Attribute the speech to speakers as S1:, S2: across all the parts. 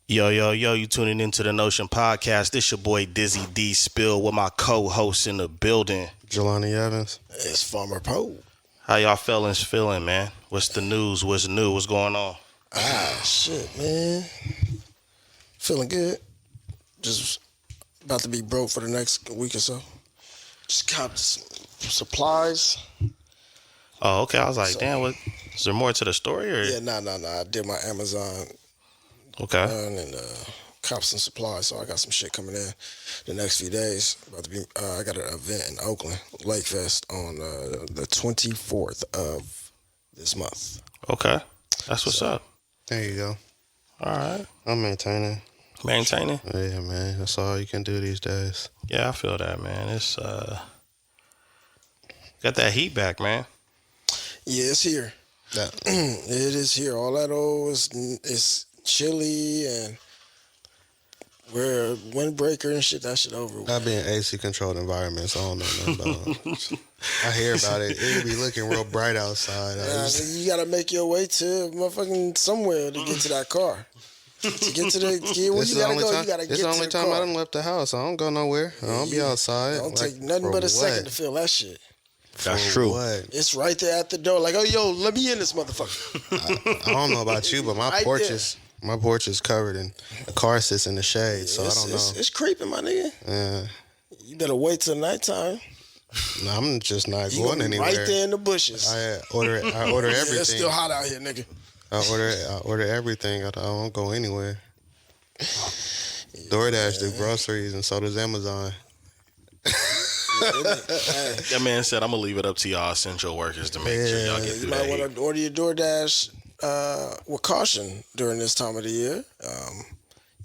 S1: Yo, yo, yo, you tuning into the Notion Podcast. This your boy Dizzy D Spill with my co-host in the building.
S2: Jelani Evans.
S3: It's Farmer Poe.
S1: How y'all fellas feeling, man? What's the news? What's new? What's going on?
S3: Shit, man. Feeling good. Just about to be broke for the next week or so. Just copped some supplies.
S1: Oh, okay. I was like, damn, what? Is there more to the story? Or?
S3: Yeah, nah. I did my Amazon
S1: Okay.
S3: and copped some supplies, so I got some shit coming in the next few days. About to be, I got an event in Oakland, Lake Fest, on the 24th of this month.
S1: Okay. That's what's up.
S2: There you go.
S1: All right.
S2: I'm maintaining.
S1: Maintaining?
S2: Yeah, man. That's all you can do these days.
S1: Yeah, I feel that, man. It's got that heat back, man.
S3: Yeah, it's here. It is here. All that old is chilly and we're a windbreaker and shit. That shit over with.
S2: I've been in AC controlled environments. I don't know nothing about it. I hear about it. It be looking real bright outside.
S3: You gotta make your way to motherfucking somewhere to get to that car. To get to the where you gotta go, you gotta get to the car.
S2: It's the only time I done left the house. I don't go nowhere. I don't be outside.
S3: It don't take nothing but a second to feel that shit.
S1: That's true.
S2: What?
S3: It's right there at the door. Like, oh, yo, let me in this motherfucker.
S2: I don't know about you, but my
S3: Right
S2: porch
S3: there.
S2: my porch is covered and the car sits in the shade, so I don't know.
S3: It's creeping, my nigga.
S2: Yeah.
S3: You better wait till nighttime.
S2: No, I'm just not
S3: You
S2: going
S3: gonna be
S2: anywhere.
S3: right there in the bushes.
S2: I order everything.
S3: It's still hot out here, nigga.
S2: I order everything. I don't go anywhere. DoorDash do groceries, and so does Amazon.
S1: That man said, I'm going to leave it up to y'all essential workers to make sure y'all get
S3: You
S1: through
S3: might
S1: that
S3: want
S1: heat.
S3: to order your DoorDash with caution during this time of the year.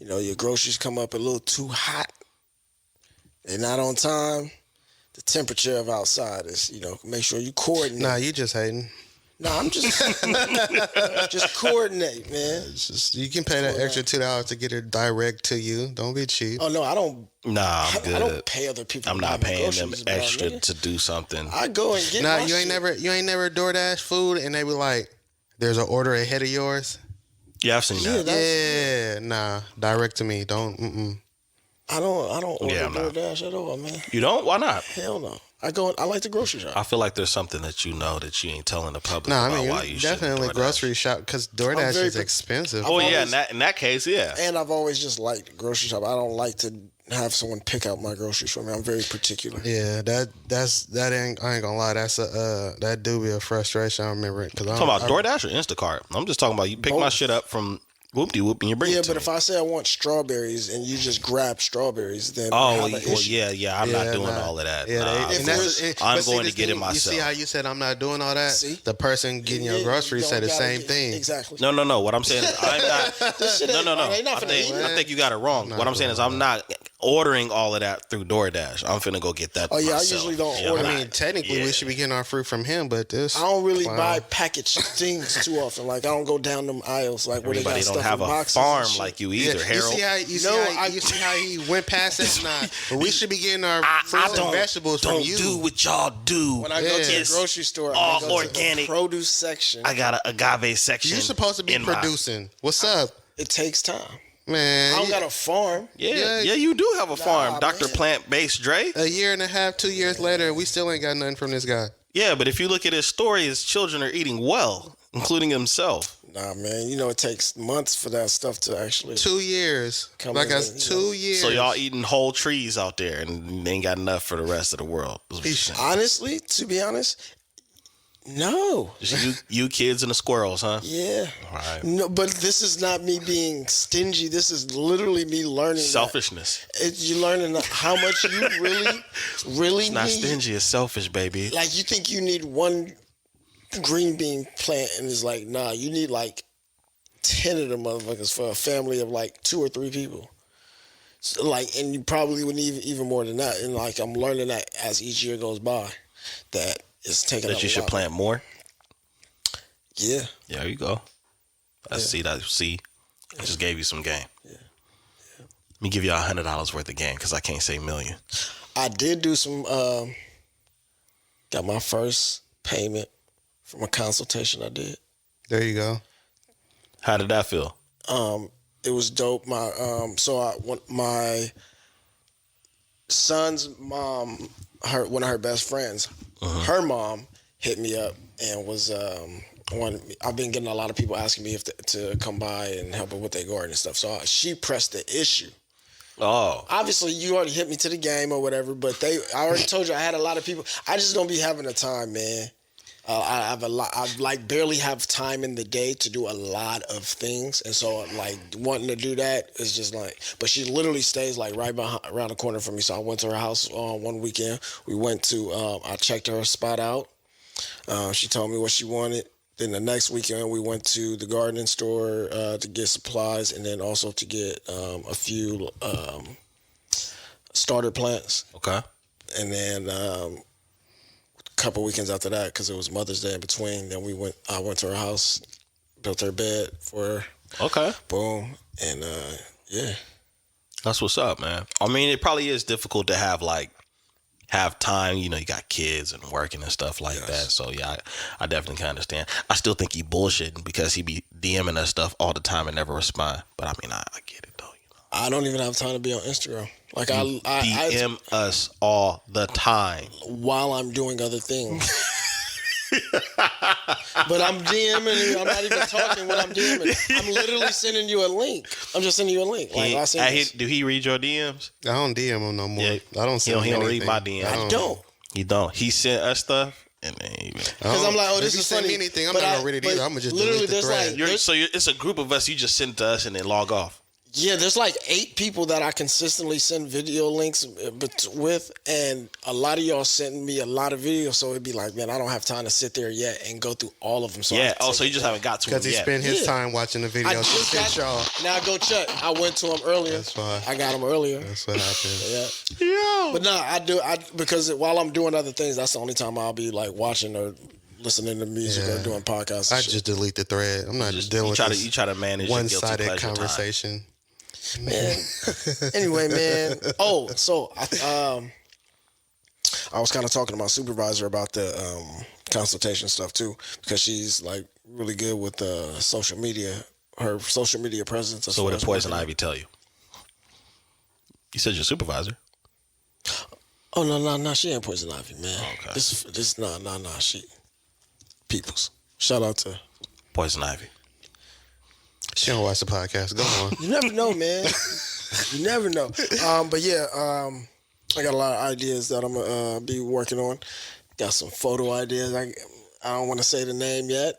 S3: Your groceries come up a little too hot. They're not on time. The temperature of outside is, make sure you coordinate.
S2: Nah, you just hating.
S3: Nah, I'm just just coordinate, man.
S2: It's just, you can pay that extra $2 to get it direct to you. Don't be cheap.
S3: Oh no, I don't.
S1: Nah, I'm good.
S3: I don't pay other people.
S1: I'm
S3: to
S1: not
S3: buy my
S1: paying them
S3: groceries, bro,
S1: extra
S3: nigga.
S1: to do something.
S3: I go and get
S2: Nah,
S3: my
S2: you ain't
S3: shit.
S2: never DoorDash food, and they be like, "There's an order ahead of yours."
S1: Yeah, I've seen that.
S2: Yeah, nah, direct to me. Don't.
S3: I don't order
S1: Yeah, I'm not.
S3: DoorDash at all, man.
S1: You don't? Why not?
S3: Hell no. I like the grocery shop.
S1: I feel like there's something that you know that you ain't telling the public
S2: Nah,
S1: about
S2: I
S1: why
S2: mean
S1: you
S2: definitely
S1: shouldn't DoorDash.
S2: grocery shop because DoorDash
S3: very
S2: is
S3: pic-
S2: expensive.
S1: Oh, yeah,
S3: always-
S1: in that case, yeah.
S3: And I've always just liked the grocery shop. I don't like to have someone pick out my groceries for me. I'm very particular.
S2: Yeah, that ain't. I ain't gonna lie. That's that do be a frustration. I remember it because I'm
S1: Talking about DoorDash or Instacart? I'm just talking about you pick my
S3: Both.
S1: shit up from whoop-de-whoop and you bring
S3: Yeah,
S1: it to
S3: but
S1: me.
S3: if I say I want strawberries and you just grab strawberries, then
S1: Oh,
S3: I have
S1: well,
S3: an issue.
S1: yeah. I'm not doing all of that. Nah,
S3: If there's-
S1: I'm
S2: but see,
S1: going
S2: this
S1: to get it
S2: thing,
S1: myself.
S2: You see how you said I'm not doing all that?
S3: See?
S2: The person getting your
S3: Yeah,
S2: groceries
S3: you
S2: say the
S3: don't
S2: same
S3: gotta
S2: thing.
S3: Exactly.
S1: No. What I'm saying is I'm not.
S3: This shit ain't,
S1: No.
S3: They not
S1: I
S3: finna eat it.
S1: think you got it wrong. What I'm saying is I'm not ordering all of that through DoorDash. I'm finna go get that.
S3: Oh, yeah, I
S1: myself.
S3: usually don't
S1: Yeah,
S3: order.
S1: I'm
S2: I mean,
S1: not.
S2: technically,
S1: Yeah.
S2: we should be getting our fruit from him, but this
S3: I don't really
S2: clown.
S3: buy packaged things too often. Like I don't go down them aisles like where
S1: Everybody
S3: they got
S1: don't
S3: stuff
S1: have
S3: in
S1: a
S3: boxes and
S1: farm
S3: shit.
S1: like you
S2: Yeah,
S1: either, Harold.
S2: you see how he went past it? Nah, but we should be getting our fruits and vegetables from
S1: don't
S2: you.
S1: do what y'all do.
S3: When I go to the
S1: It's
S3: grocery store,
S1: all
S3: I go
S1: organic.
S3: to the produce section.
S1: I got an agave section.
S2: You're supposed to be
S1: in my-
S2: producing. What's up,
S3: It takes time.
S2: man?
S3: I don't got a farm.
S1: Yeah, you do have a farm, Dr.
S3: man.
S1: Plant-Based Dre.
S2: A year and a half, 2 years later, we still ain't got nothing from this guy.
S1: Yeah, but if you look at his story, his children are eating well, including himself.
S3: Nah, man. It takes months for that stuff to actually.
S2: 2 years.
S3: Come
S2: Like
S3: in,
S2: us, 2 years.
S1: So y'all eating whole trees out there, and they ain't got enough for the rest of the world. Is what you're saying.
S3: Honestly, to be honest, no.
S1: Just you kids and the squirrels, huh?
S3: Yeah.
S1: All right.
S3: No, but this is not me being stingy. This is literally me learning.
S1: Selfishness.
S3: You're learning how much you really
S1: It's not
S3: need.
S1: stingy, it's selfish, baby.
S3: Like you think you need one green bean plant, and it's like, nah, you need like 10 of them motherfuckers for a family of like 2 or 3 people. So like, and you probably would need even more than that. And like, I'm learning that as each year goes by, that it's taking up
S1: That you
S3: a
S1: should
S3: lot.
S1: plant more.
S3: Yeah.
S1: Yeah, there you go. See. I just gave you some game.
S3: Yeah.
S1: Let me give y'all $100 worth of game because I can't say million.
S3: I did do some, got my first payment from a consultation I did.
S2: There you go.
S1: How did that feel?
S3: it was dope. My son's mom, one of her best friends, her mom hit me up and was I've been getting a lot of people asking me if to come by and help with their garden and stuff. So she pressed the issue.
S1: Oh,
S3: Obviously, you already hit me to the game or whatever, but I already told you I had a lot of people. I just don't be having the time, man. I like barely have time in the day to do a lot of things, and so like wanting to do that is just like. But she literally stays like right around the corner from me. So I went to her house one weekend. We went to I checked her spot out. She told me what she wanted. Then the next weekend we went to the gardening store to get supplies, and then also to get a few starter plants.
S1: okay.
S3: And then couple weekends after that, because it was Mother's Day in between. Then I went to her house, built her bed for her.
S1: Okay.
S3: Boom, and yeah.
S1: That's what's up, man. I mean, it probably is difficult to have time. You know, you got kids and working and stuff like that. So yeah, I definitely can understand. I still think he bullshitting because he be DMing us stuff all the time and never respond. But I mean, I get it though. You know?
S3: I don't even have time to be on Instagram. Like I
S1: DM us all the time
S3: while I'm doing other things. But I'm DMing you. I'm not even talking when I'm DMing. I'm literally sending you a link. I'm just sending you a link. Like,
S1: do he read your DMs?
S2: I don't DM him no more.
S1: Yeah.
S2: I don't send him
S1: He don't
S2: anything.
S1: read my DMs.
S3: I don't.
S1: He don't. He sent us stuff and then
S3: Because I'm like, oh, this
S2: if
S3: is
S2: you send
S3: funny.
S2: me anything, I'm
S3: But
S2: not gonna read it either. I'm gonna just
S3: literally,
S2: delete the
S3: there's
S2: thread.
S3: like,
S1: it's a group of us. You just send it to us and then log off.
S3: yeah, there's like 8 people that I consistently send video links with, and a lot of y'all send me a lot of videos, so it'd be like, man, I don't have time to sit there yet and go through all of them. So
S1: Yeah. Oh, so you just haven't got to him
S2: Because he
S1: yet.
S2: spent his
S3: Yeah.
S2: time watching the
S3: I
S2: videos.
S3: just
S2: to
S3: got,
S2: send y'all.
S3: now go check. I went to him earlier.
S2: That's fine.
S3: I got him earlier.
S2: That's what happened.
S3: Yeah.
S1: Yeah.
S3: But no, I do. Because while I'm doing other things, that's the only time I'll be like watching or listening to music or doing podcasts.
S2: I
S3: And shit.
S2: just delete the thread. I'm not just dealing with this
S1: you try to manage your guilty
S2: one-sided
S1: pleasure
S2: conversation.
S3: Man. Anyway, man. Oh, so I was kind of talking to my supervisor about the consultation stuff too, because she's like really good with social media. Her social media presence.
S1: So what did Poison Ivy tell you? You said your supervisor.
S3: Oh no, she ain't Poison Ivy, man.
S1: Okay.
S3: This nah, she Peoples. Shout out to.
S1: Poison Ivy.
S2: She don't watch the podcast. Go on.
S3: You never know, man. You never know. But yeah, I got a lot of ideas that I'm gonna be working on. Got some photo ideas. I don't want to say the name yet.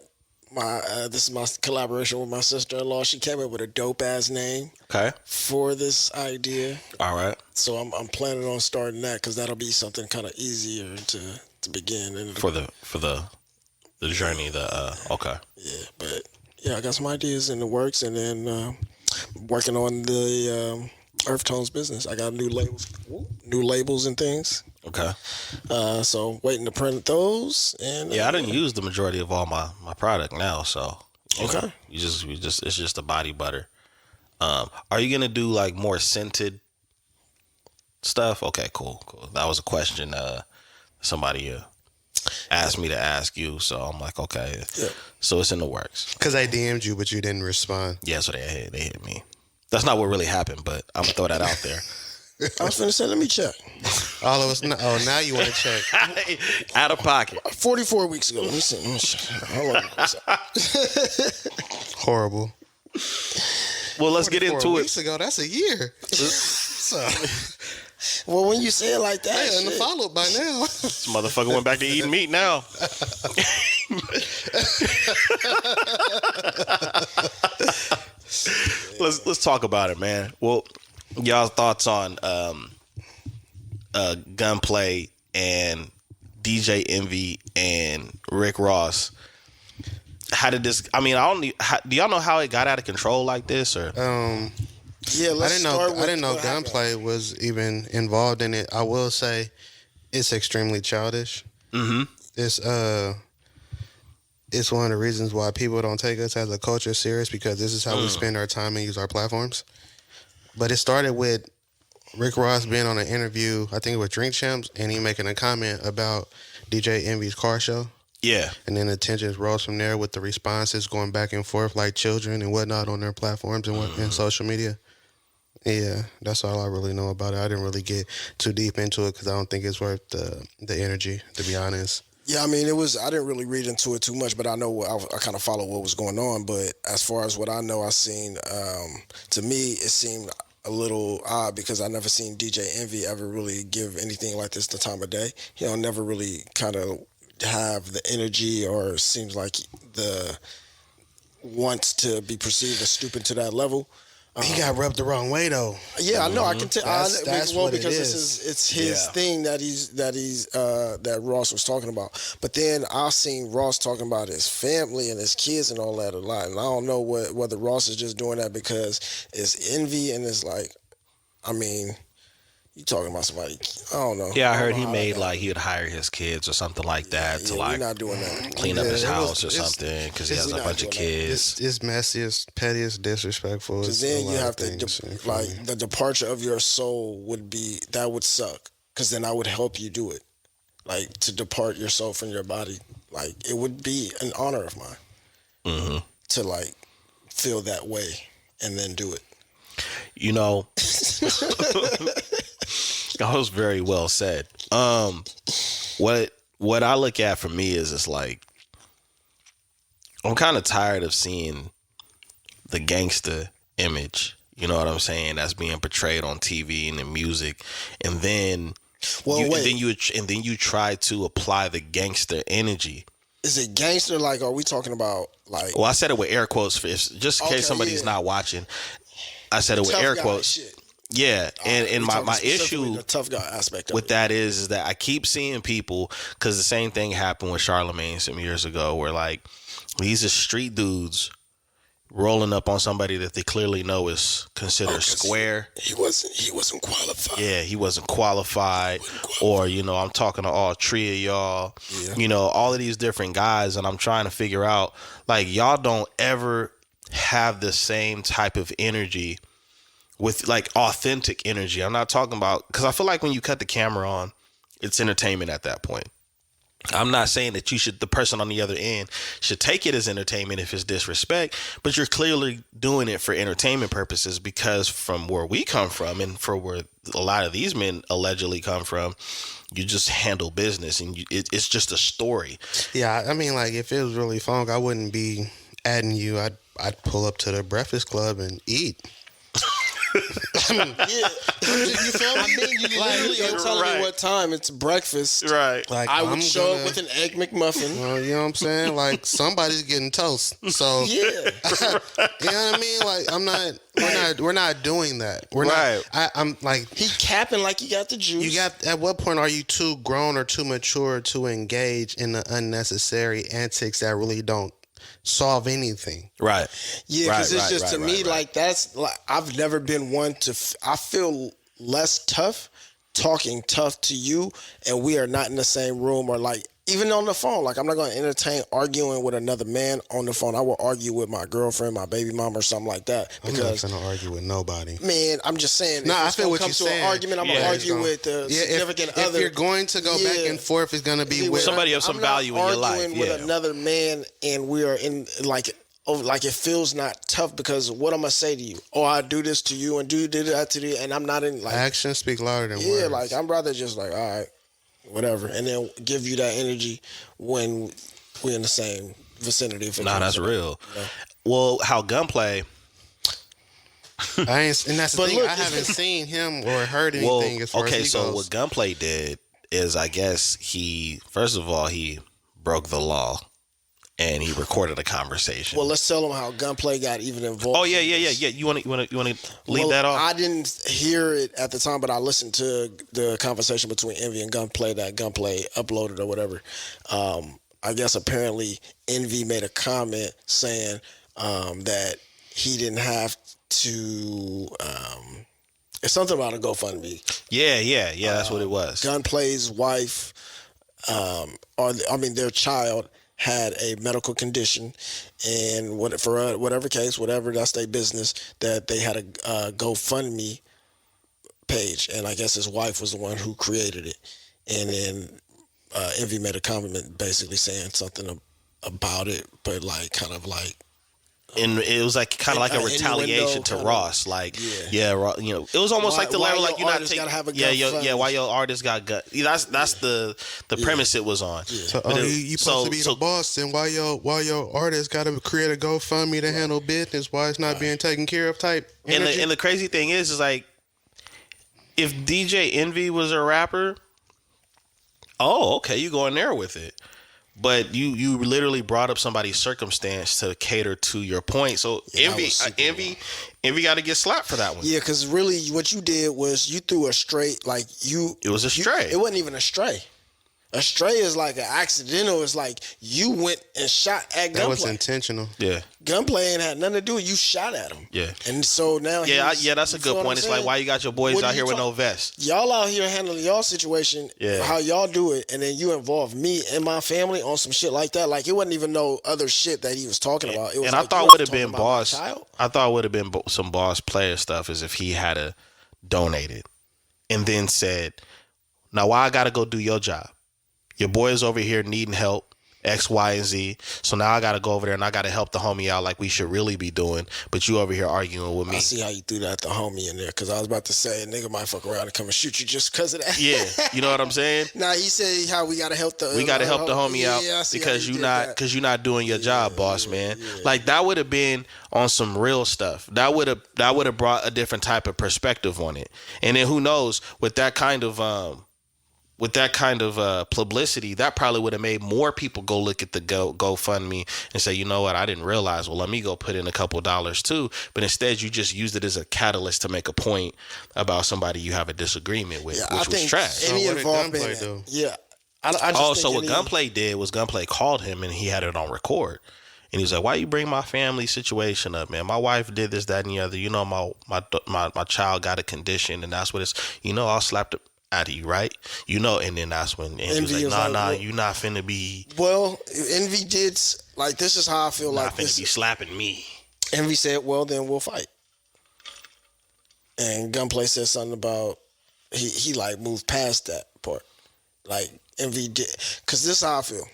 S3: This is my collaboration with my sister-in-law. She came up with a dope ass name
S1: Okay.
S3: for this idea.
S1: All right.
S3: So I'm planning on starting that because that'll be something kind of easier to begin. And
S1: For the journey. Okay.
S3: yeah, but yeah, I got some ideas in the works, and then working on the Earth Tones business. I got new labels and things.
S1: Okay.
S3: So waiting to print those. And
S1: Yeah, I didn't use the majority of all my product now, so you know,
S3: Okay.
S1: it's just a body butter. Are you gonna do like more scented stuff? Okay, cool. That was a question somebody asked me to ask you, so I'm like, okay.
S3: Yeah.
S1: So it's in the works.
S2: Because I DM'd you, but you didn't respond.
S1: Yeah, so they hit me. That's not what really happened, but I'm gonna throw that out there.
S3: I was finna say, let me check.
S2: All of us. Oh, now you want to check.
S1: Out of pocket.
S3: 44 weeks ago. Let me see. Hold on.
S2: Horrible.
S1: Well, let's get
S2: 4
S1: into it.
S2: weeks ago, that's a year. So,
S3: Well, when you say it like that,
S2: yeah, and the
S3: shit.
S2: follow-up by now.
S1: This motherfucker went back to eating meat now. Let's talk about it, man. Well, y'all thoughts on Gunplay and DJ Envy and Rick Ross? How did this? I mean, do y'all know how it got out of control like this? Or
S3: Yeah, let's start with
S2: I didn't know
S3: what happened.
S2: Gunplay was even involved in it. I will say, it's extremely childish.
S1: mm-hmm.
S2: It's one of the reasons why people don't take us as a culture serious, because this is how we spend our time and use our platforms. But it started with Rick Ross being on an interview, I think it was Drink Champs, and he making a comment about DJ Envy's car show.
S1: Yeah.
S2: And then the tensions rose from there with the responses going back and forth like children and whatnot on their platforms and social media. Yeah, that's all I really know about it. I didn't really get too deep into it because I don't think it's worth the energy, to be honest.
S3: Yeah, I mean, I didn't really read into it too much, but I know I kind of follow what was going on. But as far as what I know, I seen, to me, it seemed a little odd because I never seen DJ Envy ever really give anything like this the time of day. He'll never really kind of have the energy or seems like the wants to be perceived as stooping to that level.
S2: He got rubbed the wrong way though.
S3: Yeah, I know. I can tell.
S2: That's
S3: well,
S2: what it
S3: because
S2: is.
S3: it's his thing that Ross was talking about. But then I seen Ross talking about his family and his kids and all that a lot. And I don't know whether Ross is just doing that because it's envy and it's like, I mean, you talking about somebody? I don't know.
S1: Yeah, I heard he made like he would hire his kids or something like that to like
S3: we're not doing that.
S1: clean up his house or something because he has a bunch of kids.
S2: It's messy, it's petty, it's disrespectful.
S3: Because then you have to like the departure of your soul would suck. Because then I would help you do it, like to depart your soul from your body. Like it would be an honor of mine to like feel that way and then do it.
S1: You know, that was very well said. What I look at for me is it's like I'm kind of tired of seeing the gangster image. You know what I'm saying? That's being portrayed on TV and in music, and then you try to apply the gangster energy.
S3: Is it gangster? Like, are we talking about like?
S1: Well, I said it with air quotes just in case somebody's not watching. I said it with air quotes. Shit. Yeah, and my issue
S3: the tough guy aspect of
S1: with that is that I keep seeing people, because the same thing happened with Charlemagne some years ago, where like these are street dudes rolling up on somebody that they clearly know is considered square.
S3: He wasn't qualified.
S1: Yeah, he wasn't qualified. Or, you know, I'm talking to all three of y'all. Yeah. You know, all of these different guys, and I'm trying to figure out, like, y'all don't ever have the same type of energy with like authentic energy. I'm not talking about, because I feel like when you cut the camera on, it's entertainment at that point. I'm not saying that the person on the other end should take it as entertainment if it's disrespect, but you're clearly doing it for entertainment purposes, because from where we come from and for where a lot of these men allegedly come from, you just handle business and it's just a story.
S2: Yeah, I mean, like if it was really funk, I wouldn't be adding you. I'd pull up to the Breakfast Club and eat.
S3: You feel me? I mean, you literally are telling me what time it's breakfast.
S1: Right.
S2: Like
S3: I would show up with an egg McMuffin.
S2: You know what I'm saying? Like somebody's getting toast. So
S3: yeah.
S2: You know what I mean? Like we're not doing that. We're
S1: right.
S2: not. I'm like
S3: he capping like he got the juice.
S2: You got. At what point are you too grown or too mature to engage in the unnecessary antics that really don't solve anything?
S1: Right.
S3: Yeah, because it's just to me like that's like I've never been one to. I feel less tough talking tough to you, and we are not in the same room or like even on the phone. Like I'm not going to entertain arguing with another man on the phone. I will argue with my girlfriend, my baby mom, or something like that. Because
S2: I'm not going to argue with nobody.
S3: Man, I'm just saying.
S2: No, I feel what you're saying.
S3: An argument, I'm gonna argue with the significant other.
S2: If you're going to go back and forth, it's going to be with
S1: somebody of some value in your life.
S3: I'm arguing with another man, and we are in like it feels not tough because what I'm gonna say to you? Oh, I do this to you and do that to you, and I'm not in like
S2: actions speak louder than words.
S3: Yeah, like I'm rather just like all right, whatever, and then give you that energy when we're in the same vicinity.
S1: Nah, that's real. You know? Well, how Gunplay.
S2: And that's the thing. Look, I haven't seen him or heard anything as far as he goes.
S1: So what Gunplay did is, I guess he broke the law. And he recorded a conversation.
S3: Well, let's tell them how Gunplay got even involved.
S1: Oh yeah. You want to lead that off?
S3: I didn't hear it at the time, but I listened to the conversation between Envy and Gunplay that Gunplay uploaded or whatever. I guess apparently Envy made a comment saying that he didn't have to. It's something about a GoFundMe.
S1: Yeah. That's what it was.
S3: Gunplay's wife, their child, had a medical condition, and for whatever case, that's their business, that they had a GoFundMe page, and I guess his wife was the one who created it, and then Envy made a comment basically saying something about it, but like kind of like.
S1: And it was like kind of like a retaliation to Ross, like you know, it was almost like the level like you're not taking, why your artist got gut. That's the premise it was on.
S2: So you supposed to be the boss, and why your artist got to create a GoFundMe to handle business, why it's not being taken care of type.
S1: And the crazy thing is like, if DJ Envy was a rapper, okay, you go in there with it. But you literally brought up somebody's circumstance to cater to your point. So Envy got to get slapped for that one.
S3: Yeah, because really what you did was you threw a straight, like you.
S1: It was a stray.
S3: It wasn't even a stray. A stray is like an accidental. It's like you went and shot at Gunplay.
S2: That was intentional.
S1: Yeah.
S3: Gunplay ain't had nothing to do with you. Shot at him.
S1: Yeah.
S3: And so now
S1: that's a good point. It's like, why you got your boys out here with no vest?
S3: Y'all out here handling y'all situation, how y'all do it, and then you involve me and my family on some shit like that. Like, it wasn't even no other shit that he was talking about. It was
S1: and
S3: like,
S1: I thought would have been boss. I thought would have been some boss player stuff is if he had a donated and then said, now why I got to go do your job? Your boy is over here needing help, X, Y, and Z. So now I got to go over there and I got to help the homie out like we should really be doing. But you over here arguing with me.
S3: I see how you threw that the homie in there, because I was about to say a nigga might fuck around and come and shoot you just because of that.
S1: Yeah, you know what I'm saying?
S3: Nah, he said how we got to help the
S1: homie out because you're not doing your job, boss man. Yeah. Like that would have been on some real stuff. That would have brought a different type of perspective on it. And then who knows, with that kind of publicity, that probably would have made more people go look at the GoFundMe and say, you know what, I didn't realize. Well, let me go put in a couple $dollars too. But instead, you just used it as a catalyst to make a point about somebody you have a disagreement with, which was trash.
S2: Any involvement, though?
S3: Yeah.
S1: So what Gunplay did was Gunplay called him and he had it on record. And he was like, why you bring my family situation up, man? My wife did this, that, and the other. You know, my child got a condition, and that's what it's, I'll slap the out of you, right? And then that's when Envy was like, nah, you not finna be.
S3: Well, Envy did, like, this is how I feel like
S1: this. Not finna be slapping me.
S3: Envy said, well, then we'll fight. And Gunplay said something about, he like moved past that part. Like, Envy did, because this is how I feel.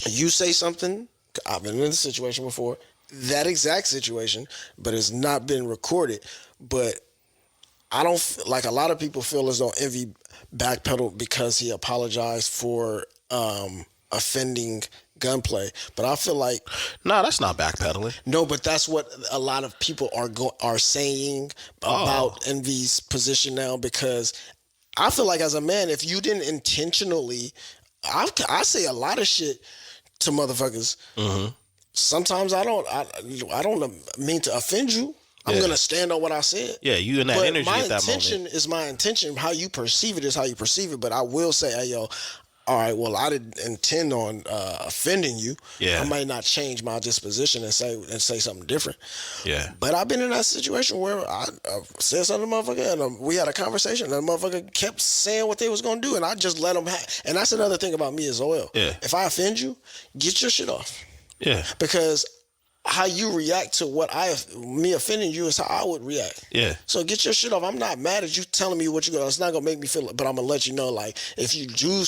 S3: You say something, I've been in this situation before, that exact situation, but it's not been recorded. But I don't, like, a lot of people feel as though Envy backpedaled because he apologized for offending Gunplay, but I feel like
S1: that's not backpedaling.
S3: No, but that's what a lot of people are saying about Envy's position now, because I feel like as a man, if you didn't intentionally, I say a lot of shit to motherfuckers. Mm-hmm. Sometimes I don't mean to offend you. I'm going to stand on what I said. Yeah, you in that energy at that moment. My intention is my intention. How you perceive it is how you perceive it. But I will say, hey, yo, all right, well, I didn't intend on offending you. Yeah. I might not change my disposition and say something different. Yeah. But I've been in that situation where I said something to the motherfucker, and we had a conversation, and the motherfucker kept saying what they was going to do, and I just let them have. And that's another thing about me as well. Yeah. If I offend you, get your shit off. Yeah. Because how you react to me offending you is how I would react. Yeah. So get your shit off. I'm not mad at you telling me what you got. It's not gonna make me feel, but I'm gonna let you know, like, if you do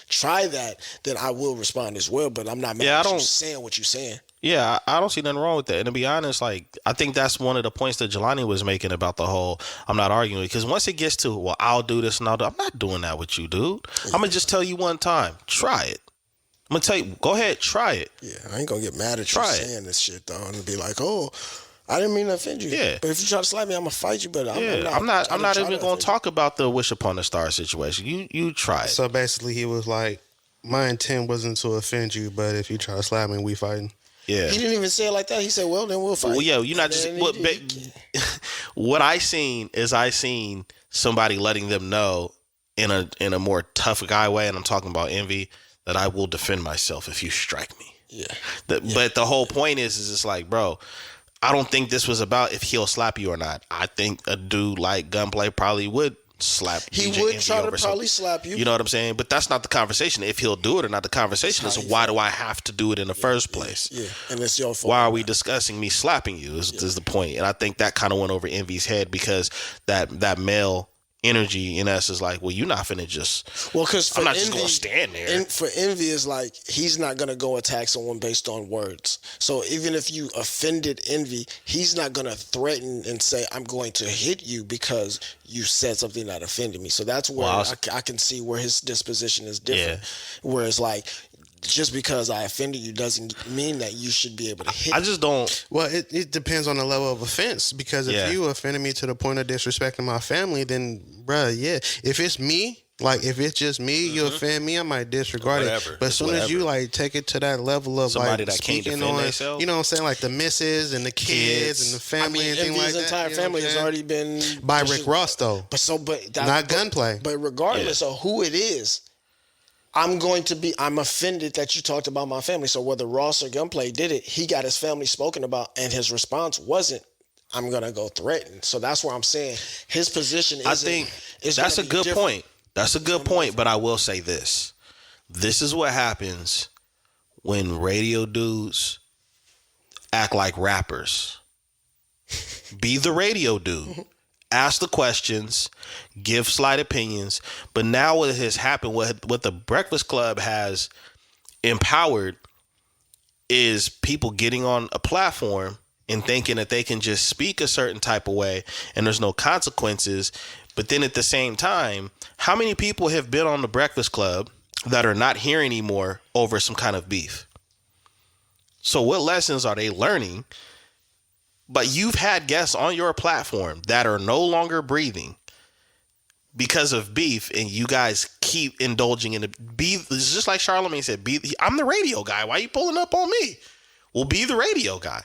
S3: try that, then I will respond as well. But I'm not mad at you saying what you're saying.
S1: Yeah, I don't see nothing wrong with that. And to be honest, like, I think that's one of the points that Jelani was making about the whole, I'm not arguing. Because once it gets to, well, I'll do this and I'm not doing that with you, dude. Yeah. I'm gonna just tell you one time, try it. I'm gonna tell you, go ahead, try it.
S3: Yeah, I ain't gonna get mad at you saying this shit though, and be like, oh, I didn't mean to offend you. Yeah. But if you try to slap me, I'm gonna fight you. But I'm
S1: not even gonna talk about the wish upon a star situation. You try it.
S2: So basically, he was like, my intent wasn't to offend you, but if you try to slap me, we fighting.
S3: Yeah. He didn't even say it like that. He said, well, then we'll fight.
S1: Well, yeah, you're not just what I seen somebody letting them know in a more tough guy way, and I'm talking about Envy, that I will defend myself if you strike me. Yeah. But the whole point is it's like, bro, I don't think this was about if he'll slap you or not. I think a dude like Gunplay probably would slap you.
S3: He would try to probably slap you.
S1: You know what I'm saying? But that's not the conversation. If he'll do it or not, the conversation is why do I have to do it in the first place?
S3: Yeah, and it's your fault.
S1: Why are we discussing me slapping you is the point. And I think that kind of went over Envy's head because that male energy in us is like, well, you're not finna just.
S3: Well, because
S1: I'm not just gonna stand there.
S3: For Envy is like he's not gonna go attack someone based on words. So even if you offended Envy, he's not gonna threaten and say, "I'm going to hit you because you said something that offended me." So that's where I can see where his disposition is different. Yeah. Whereas like, just because I offended you doesn't mean that you should be able to hit.
S1: I just don't.
S2: Well, it depends on the level of offense, because if you offended me to the point of disrespecting my family, then, bruh, yeah. If it's me, like if it's just me, you offend me, I might disregard it. But as soon as you like take it to that level of
S1: somebody
S2: like
S1: that
S2: speaking
S1: can't
S2: on,
S1: themselves.
S2: You know what I'm saying, like the missus and the kids and the family and things like that.
S3: His entire family has already been
S2: by Rick Ross though, not gunplay.
S3: But regardless of who it is, I'm offended that you talked about my family. So whether Ross or Gunplay did it, he got his family spoken about, and his response wasn't, I'm going to go threaten. So that's where I'm saying his position is.
S1: I think that's a good point. That's a good point, but I will say this. This is what happens when radio dudes act like rappers. Be the radio dude. Ask the questions, give slight opinions. But now what has happened, what the Breakfast Club has empowered is people getting on a platform and thinking that they can just speak a certain type of way and there's no consequences. But then at the same time, how many people have been on the Breakfast Club that are not here anymore over some kind of beef? So what lessons are they learning? But you've had guests on your platform that are no longer breathing because of beef, and you guys keep indulging in the beef. It's just like Charlamagne said, I'm the radio guy. Why are you pulling up on me? Well, be the radio guy.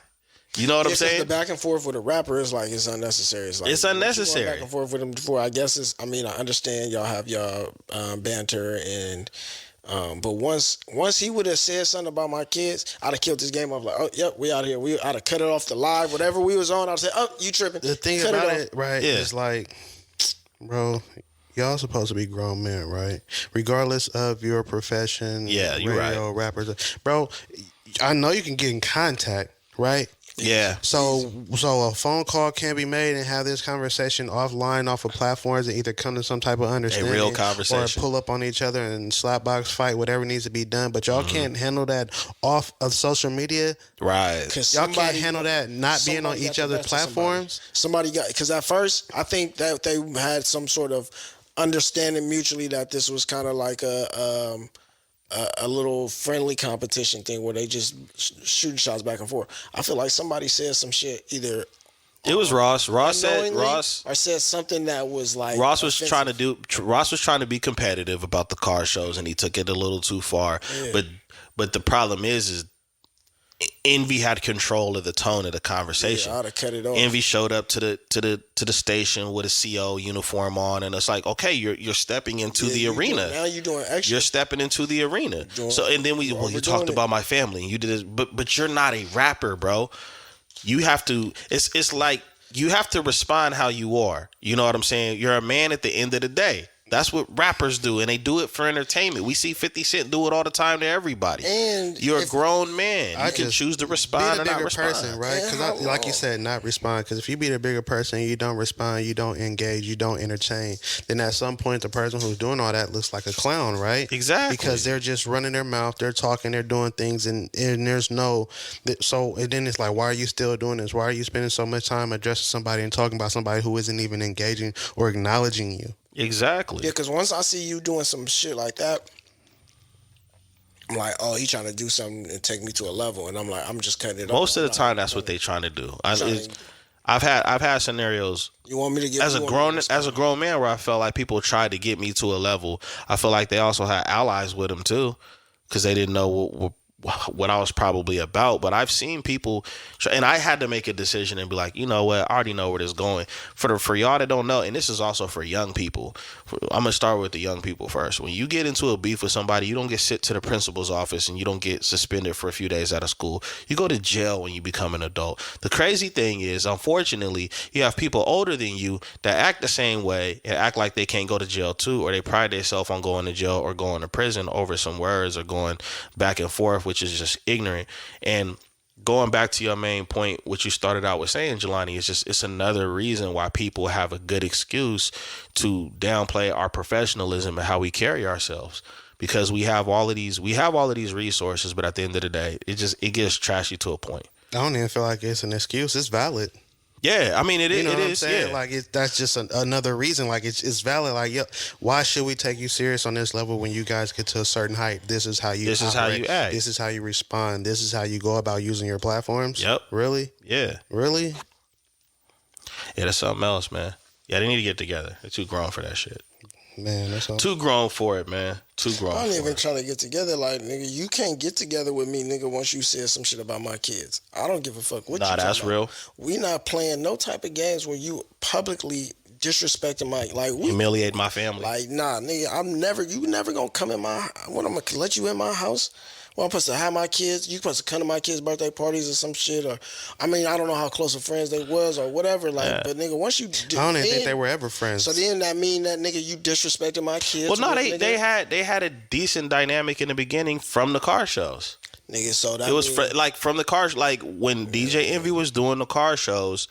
S1: You know what I'm saying?
S3: The back and forth with a rapper is like, it's unnecessary.
S1: It's unnecessary.
S3: Back and forth with him before, I guess I understand y'all have y'all banter and. But once he would have said something about my kids, I'd have killed this game. I was like, oh, yep, we out here. I'd have cut it off the live, whatever we was on. I'd say, oh, you tripping.
S2: The thing
S3: cut
S2: about it, right, is like, bro, y'all supposed to be grown men, right? Regardless of your profession,
S1: you're
S2: radio,
S1: right.
S2: rappers. Bro, I know you can get in contact, right?
S1: Yeah.
S2: So a phone call can be made and have this conversation offline off of platforms and either come to some type of understanding,
S1: a real conversation,
S2: or pull up on each other and slapbox fight, whatever needs to be done. But y'all can't handle that off of social media,
S1: right?
S2: Y'all can't handle that not being on each other's platforms.
S3: Somebody got, because at first I think that they had some sort of understanding mutually that this was kind of like a little friendly competition thing where they just shooting shots back and forth. I feel like somebody said some shit, either
S1: it was Ross. Ross said
S3: something that was like
S1: Ross was trying to be competitive about the car shows, and he took it a little too far. Yeah. But the problem is Envy had control of the tone of the conversation.
S3: Yeah, I'd have cut it off.
S1: Envy showed up to the station with a CO uniform on, and it's like, okay, you're stepping into the arena.
S3: Now you're doing extra.
S1: You're stepping into the arena. And then you talked about my family. You did it, but you're not a rapper, bro. You have to. It's like you have to respond how you are. You know what I'm saying? You're a man at the end of the day. That's what rappers do, and they do it for entertainment. We see 50 Cent do it all the time to everybody. And you're a grown man. You can choose to respond or not respond.
S2: Person, right? Because, like you said, not respond. Because if you be the bigger person, you don't respond, you don't engage, you don't entertain, then at some point the person who's doing all that looks like a clown, right?
S1: Exactly.
S2: Because they're just running their mouth, they're talking, they're doing things, and there's no. And then it's like, why are you still doing this? Why are you spending so much time addressing somebody and talking about somebody who isn't even engaging or acknowledging you?
S1: Exactly.
S3: Yeah, because once I see you doing some shit like that, I'm like, oh, he trying to do something and take me to a level, and I'm like, I'm just cutting it off.
S1: Most of the time, that's what they trying to do. I've had scenarios.
S3: You want me to get
S1: as a grown man where I felt like people tried to get me to a level. I feel like they also had allies with them too, because they didn't know what I was probably about. But I've seen people, and I had to make a decision and be like, you know what, I already know where this is going. For y'all that don't know, and this is also for young people, I'm gonna start with the young people first. When you get into a beef with somebody, you don't get sent to the principal's office and you don't get suspended for a few days out of school. You go to jail when you become an adult. The crazy thing is, unfortunately, you have people older than you that act the same way and act like they can't go to jail too, or they pride themselves on going to jail or going to prison over some words or going back and forth, which is just ignorant. And going back to your main point, what you started out with saying, Jelani, it's another reason why people have a good excuse to downplay our professionalism and how we carry ourselves. Because we have all of these resources, but at the end of the day, it gets trashy to a point.
S2: I don't even feel like it's an excuse. It's valid.
S1: Yeah, I mean, it is.
S2: You know what I'm
S1: is.
S2: saying?
S1: Yeah.
S2: Like that's just another reason. Like it's valid. Like, yo, why should we take you serious on this level when you guys get to a certain height? This is how you.
S1: This is how you act.
S2: This is how you respond. This is how you go about using your platforms.
S1: Yep.
S2: Really?
S1: Yeah.
S2: Really?
S1: Yeah, that's something else, man. Yeah, they need to get together. They're too grown for that shit.
S2: Man, that's all.
S1: Too grown for it, man. Too grown.
S3: I ain't even trying to get together. Like, nigga, you can't get together with me, nigga, once you said some shit about my kids. I don't give a fuck what you
S1: Nah, that's
S3: talking
S1: real.
S3: about. We not playing no type of games where you publicly disrespecting my, like, we,
S1: Humiliate my family.
S3: like, nah, nigga, you never gonna come in my, what, I'm gonna let you in my house? Well, I'm supposed to have my kids. You supposed to come to my kids' birthday parties or some shit, or I mean, I don't know how close of friends they was or whatever. Like,
S1: Yeah.
S3: but nigga, once you,
S2: I don't even think they were ever friends.
S3: So then that mean that nigga you disrespecting my kids?
S1: Well, no,
S3: nigga?
S1: they had a decent dynamic in the beginning from the car shows.
S3: Nigga, so that
S1: It was
S3: mean,
S1: like from the car, like when DJ Envy was doing the car shows.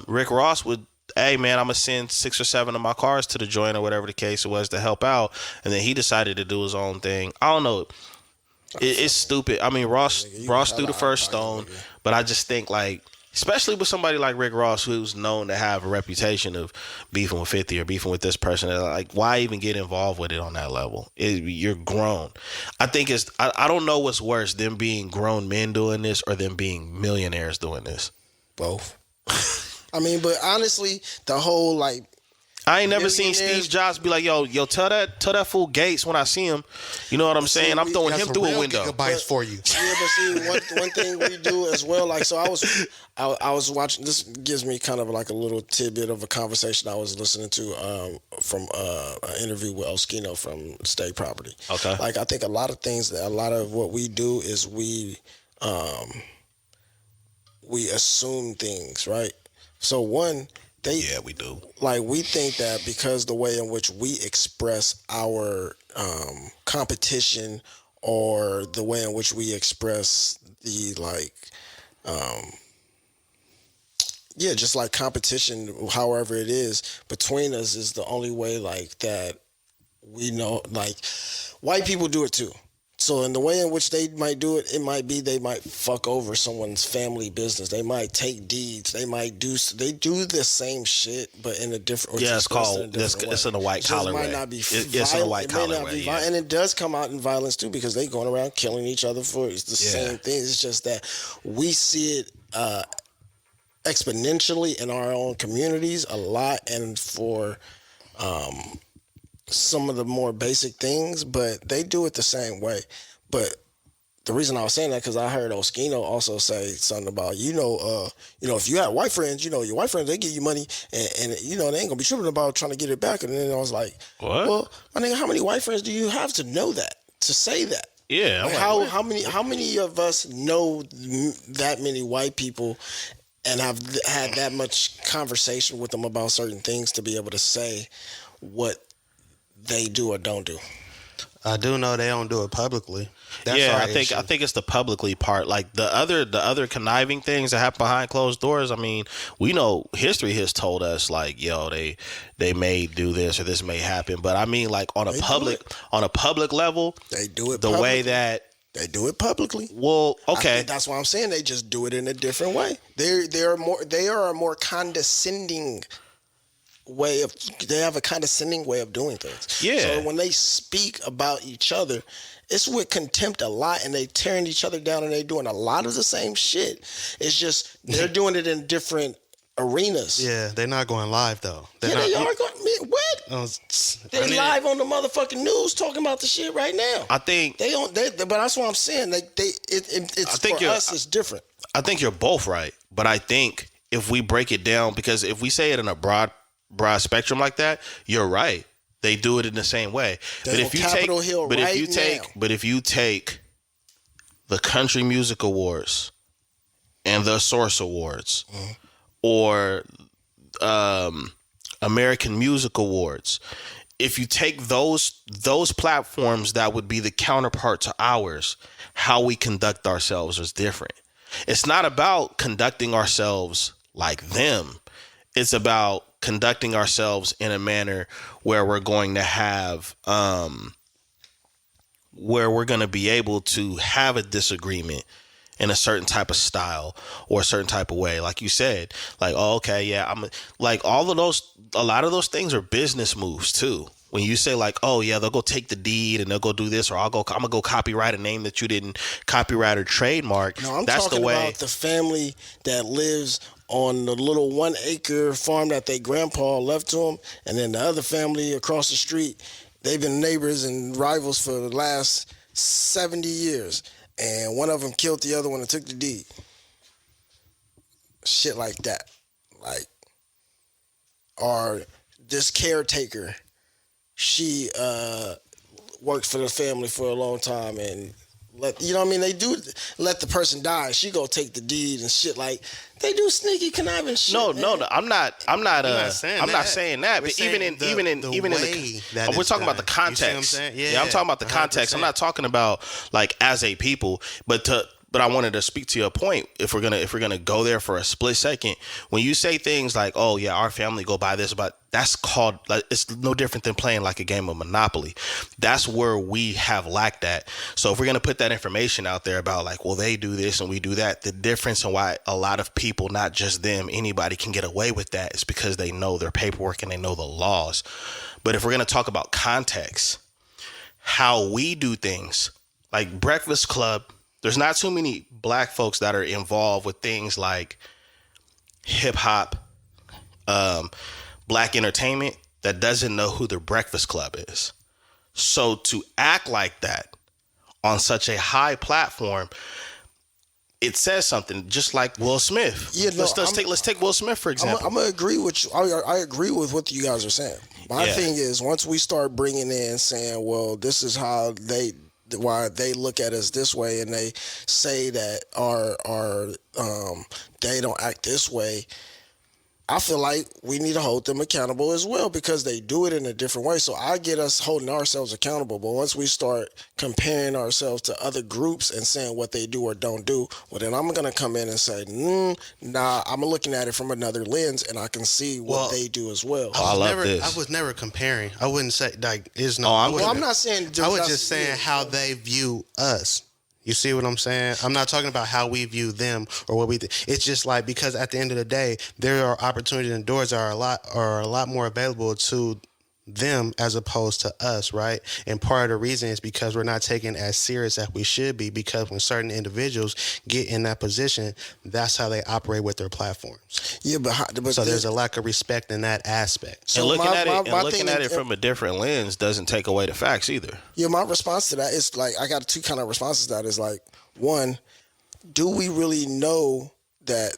S1: Rick Ross would, hey man, I'm gonna send 6 or 7 of my cars to the joint or whatever the case was to help out, and then he decided to do his own thing. I don't know. It's stupid. I mean, Ross threw the first stone, but I just think, like, especially with somebody like Rick Ross, who's known to have a reputation of beefing with 50 or beefing with this person, like, why even get involved with it on that level? You're grown. I think I don't know what's worse, them being grown men doing this or them being millionaires doing this.
S3: both. I mean, but honestly, the whole like
S1: I ain't never seen
S3: millionaires-
S1: Steve Jobs be like, yo, tell that fool Gates when I see him. You know what I'm saying? I'm throwing
S2: Got
S1: him
S2: some
S1: through a
S2: real
S1: window.
S2: gigabytes for you.
S3: Yeah, but see, one thing we do as well, like, so I was watching, this gives me kind of like a little tidbit of a conversation I was listening to from an interview with Oskino from State Property.
S1: Okay.
S3: Like, I think a lot of what we do is we assume things, right? So
S1: Yeah, we do.
S3: like, we think that because the way in which we express our competition or the way in which we express the like just like competition, however it is between us, is the only way like that we know. Like, white people do it too. So in the way in which they might do it, it might be they might fuck over someone's family business. They might take deeds. They do the same shit, but in a different.
S1: Yeah, it's in a white collar way.
S3: Might not be
S1: It's in a white collar way. Yeah.
S3: and it does come out in violence too, because they going around killing each other for it's the same thing. It's just that we see it exponentially in our own communities a lot, and for some of the more basic things, but they do it the same way. But the reason I was saying that, because I heard Oskino also say something about, if you have white friends, your white friends, they give you money and they ain't gonna be tripping about trying to get it back. And then I was like,
S1: What?
S3: Well, my nigga, how many white friends do you have to know that, to say that?
S1: Yeah.
S3: Like,
S1: I'm like,
S3: how many of us know that many white people and have had that much conversation with them about certain things to be able to say what they do or don't do?
S2: I do know they don't do it publicly. That's
S1: yeah,
S2: our
S1: I think
S2: issue.
S1: it's the publicly part. Like the other conniving things that happen behind closed doors. I mean, we know history has told us, like, yo, they may do this or this may happen. But I mean, like on a public level,
S3: They do it
S1: the
S3: publicly.
S1: way that.
S3: They do it publicly.
S1: Well,
S3: I
S1: okay.
S3: think that's why I'm saying they just do it in a different way. They are a more condescending way of. They have a condescending way of doing things.
S1: Yeah.
S3: So when they speak about each other, it's with contempt a lot, and they tearing each other down, and they doing a lot of the same shit. It's just they're doing it in different arenas.
S2: Yeah, they're not going live though. They're
S3: They
S2: not,
S3: are going. What? They live on the motherfucking news talking about the shit right now.
S1: I think
S3: They don't. But that's what I'm saying. It's
S1: think
S3: for
S1: you're-
S3: us. It's different.
S1: I think you're both right, but I think if we break it down, because if we say it in a broad spectrum like that, you're right. They do it in the same way.
S3: They're on Capitol Hill
S1: but
S3: right
S1: if you take the Country Music Awards and the Source Awards or American Music Awards, if you take those platforms that would be the counterpart to ours, how we conduct ourselves is different. It's not about conducting ourselves like them. It's about conducting ourselves in a manner where we're going to have, where we're going to be able to have a disagreement in a certain type of style or a certain type of way. Like you said, like, oh, okay, yeah, like all of those, a lot of those things are business moves too. When you say like, oh yeah, they'll go take the deed and they'll go do this, or I'm gonna go copyright a name that you didn't copyright or trademark.
S3: No, I'm
S1: That's
S3: talking
S1: the way.
S3: about the family that lives on the little 1 acre farm that their grandpa left to them, and then the other family across the street, they've been neighbors and rivals for the last 70 years, and one of them killed the other one and took the deed. Shit like that, like, or this caretaker. She worked for the family for a long time and you know what I mean? They do let the person die and she go take the deed and shit. Like, they do sneaky conniving shit.
S1: No, I'm not saying that. But even in we're talking about the context. Yeah, I'm talking about the context. 100%. I'm not talking about like as a people, but I wanted to speak to your point. If we're gonna go there for a split second, when you say things like, "Oh yeah, our family go buy this," but that's called, like, it's no different than playing like a game of Monopoly. That's where we have lacked at. So if we're gonna put that information out there about like, well, they do this and we do that, the difference in why a lot of people, not just them, anybody can get away with that is because they know their paperwork and they know the laws. But if we're gonna talk about context, how we do things, like Breakfast Club. There's not too many black folks that are involved with things like hip hop, black entertainment that doesn't know who the Breakfast Club is. So to act like that on such a high platform, it says something. Just like Will Smith. Yeah, no, let's take Will Smith for example.
S3: I'm gonna agree with you. I agree with what you guys are saying. My thing is, once we start bringing in saying, well, this is how why they look at us this way, and they say that they don't act this way, I feel like we need to hold them accountable as well, because they do it in a different way. So I get us holding ourselves accountable, but once we start comparing ourselves to other groups and saying what they do or don't do, well, then I'm going to come in and say, nah, I'm looking at it from another lens, and I can see what they do as well.
S2: I was never comparing. I wouldn't say, like, I'm
S3: not saying...
S2: I was just saying how they view us. You see what I'm saying? I'm not talking about how we view them or what we think. It's just like, because at the end of the day, there are opportunities and doors that are a lot more available to them as opposed to us, right? And part of the reason is because we're not taken as serious as we should be, because when certain individuals get in that position, that's how they operate with their platforms.
S3: Yeah, but
S2: so there's a lack of respect in that aspect.
S1: So looking at it from a different lens doesn't take away the facts either.
S3: Yeah, my response to that is like, I got two kind of responses to that. Is like, one, do we really know that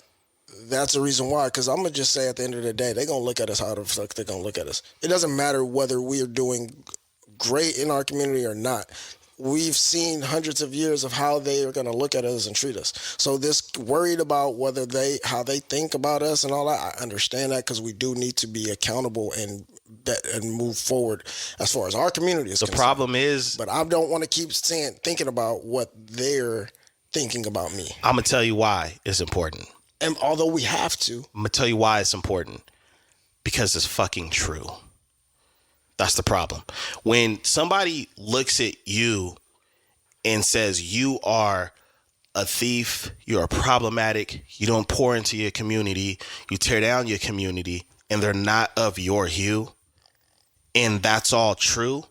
S3: that's the reason why? Because I'm going to just say at the end of the day, they're going to look at us how the fuck they're going to look at us. It doesn't matter whether we are doing great in our community or not. We've seen hundreds of years of how they are going to look at us and treat us. So this worried about how they think about us and all that, I understand that, because we do need to be accountable and move forward as far as our community is concerned.
S1: The problem is...
S3: But I don't want to keep thinking about what they're thinking about me.
S1: I'm going to tell you why it's important.
S3: And although we have to.
S1: I'm going to tell you why it's important. Because it's fucking true. That's the problem. When somebody looks at you and says you are a thief, you're problematic, you don't pour into your community, you tear down your community, and they're not of your hue, and that's all true,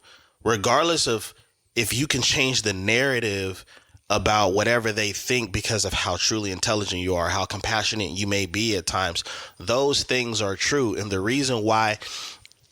S1: regardless of if you can change the narrative about whatever they think because of how truly intelligent you are, how compassionate you may be at times, those things are true. And the reason why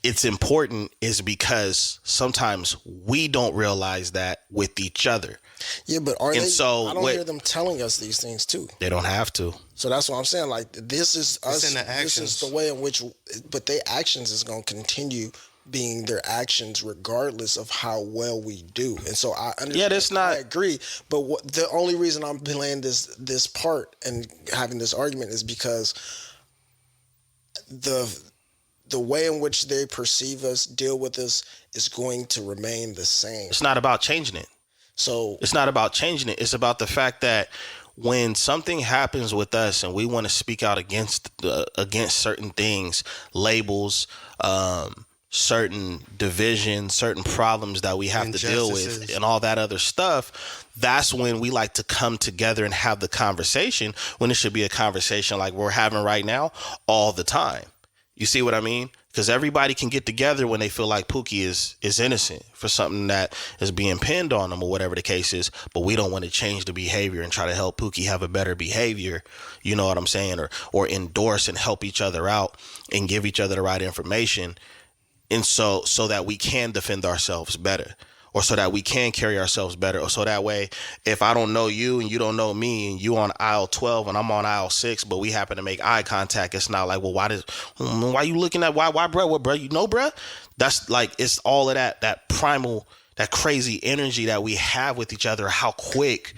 S1: it's important is because sometimes we don't realize that with each other.
S3: Yeah, but I don't hear them telling us these things too.
S1: They don't have to.
S3: So that's what I'm saying. Like, this is us. This is the way in which, but their actions is going to continue being their actions regardless of how well we do. And so I understand. Yeah, that's not. I agree. But the only reason I'm playing this part and having this argument is because the way in which they perceive us, deal with us, is going to remain the same.
S1: It's not about changing it.
S3: So
S1: it's not about changing it. It's about the fact that when something happens with us and we want to speak out against certain things, labels, certain divisions, certain problems that we have to deal with, and all that other stuff, that's when we like to come together and have the conversation, when it should be a conversation like we're having right now all the time. You see what I mean? Because everybody can get together when they feel like Pookie is innocent for something that is being pinned on them or whatever the case is. But we don't want to change the behavior and try to help Pookie have a better behavior. You know what I'm saying? Or endorse and help each other out and give each other the right information. And so that we can defend ourselves better, or so that we can carry ourselves better, or so that way, if I don't know you and you don't know me and you on aisle 12 and I'm on aisle 6, but we happen to make eye contact, it's not like, well, why you looking at, why, bro, what, bro, you know, bro? That's like, it's all of that primal, that crazy energy that we have with each other, how quick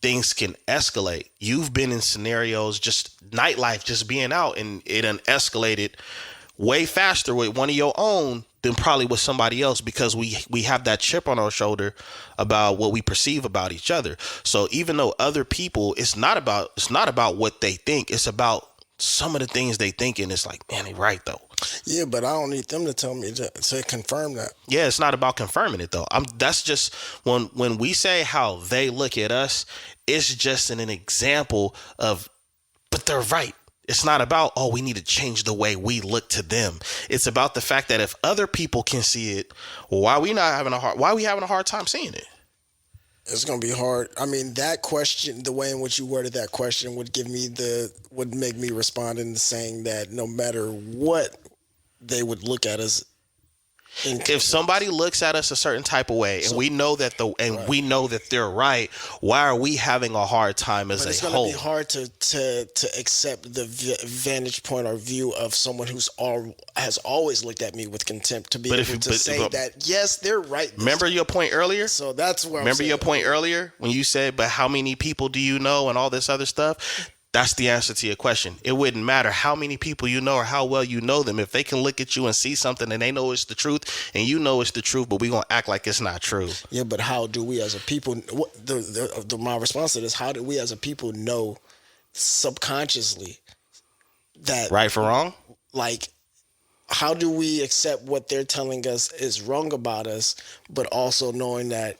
S1: things can escalate. You've been in scenarios, just nightlife, just being out, and it done escalated way faster with one of your own than probably with somebody else, because we have that chip on our shoulder about what we perceive about each other. So even though other people, it's not about what they think, it's about some of the things they think, and it's like, man, they right though.
S3: Yeah, but I don't need them to tell me to confirm that.
S1: Yeah, it's not about confirming it though. That's just when we say how they look at us, it's just an example of, but they're right. It's not about, oh, we need to change the way we look to them. It's about the fact that if other people can see it, why are we having a hard time seeing it?
S3: It's going to be hard. I mean, that question, the way in which you worded that question would make me respond in saying that no matter what, they would look at us.
S1: If somebody looks at us a certain type of way, and we know that we know that they're right, why are we having a hard time as a whole?
S3: It's going to be hard to accept the vantage point or view of someone has always looked at me with contempt, to be able to say that yes, they're right.
S1: Remember your point earlier?
S3: So that's where.
S1: Remember your point earlier when you said, "But how many people do you know?" and all this other stuff. That's the answer to your question. It wouldn't matter how many people you know or how well you know them. If they can look at you and see something and they know it's the truth and you know it's the truth, but we're going to act like it's not true.
S3: Yeah, but how do we as a people, my response to this, how do we as a people know subconsciously that...
S1: Right for wrong?
S3: Like, how do we accept what they're telling us is wrong about us, but also knowing that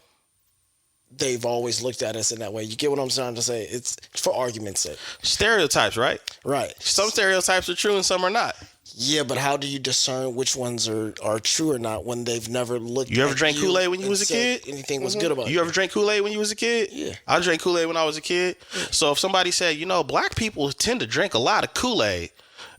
S3: they've always looked at us in that way? You get what I'm trying to say? It's for argument's sake.
S1: Stereotypes, right?
S3: Right.
S1: Some stereotypes are true and some are not.
S3: Yeah, but how do you discern which ones are true or not when they've never looked at you?
S1: You ever drank Kool-Aid when you was a kid?
S3: Anything was good about
S1: you? You ever drank Kool-Aid when you was a kid?
S3: Yeah.
S1: I drank Kool-Aid when I was a kid. Yeah. So if somebody said, black people tend to drink a lot of Kool-Aid,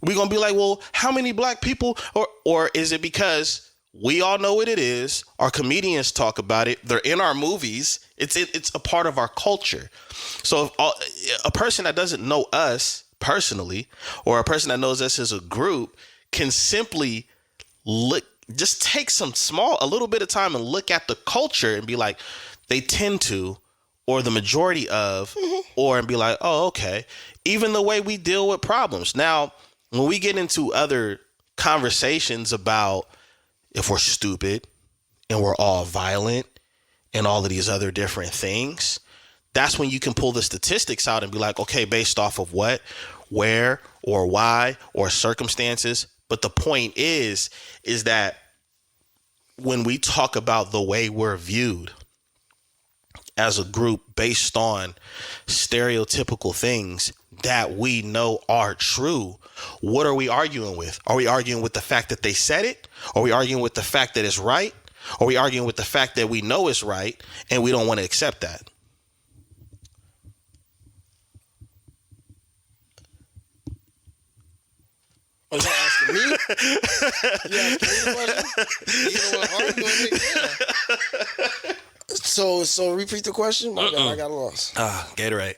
S1: we're going to be like, well, how many black people? Or is it because we all know what it is? Our comedians talk about it. They're in our movies. It's a part of our culture. So if a person that doesn't know us personally, or a person that knows us as a group, can simply just take a little bit of time and look at the culture and be like, they tend to, or the majority of, and be like, oh, okay. Even the way we deal with problems. Now, when we get into other conversations about if we're stupid and we're all violent and all of these other different things, that's when you can pull the statistics out and be like, okay, based off of what, where, or why, or circumstances. But the point is that when we talk about the way we're viewed as a group based on stereotypical things that we know are true, what are we arguing with? Are we arguing with the fact that they said it? Are we arguing with the fact that it's right? Are we arguing with the fact that we know it's right and we don't want to accept that?
S3: Oh, you asking me? You asking me the question? You know what? Arguing, yeah. So repeat the question. My God, I got lost.
S1: Gatorade.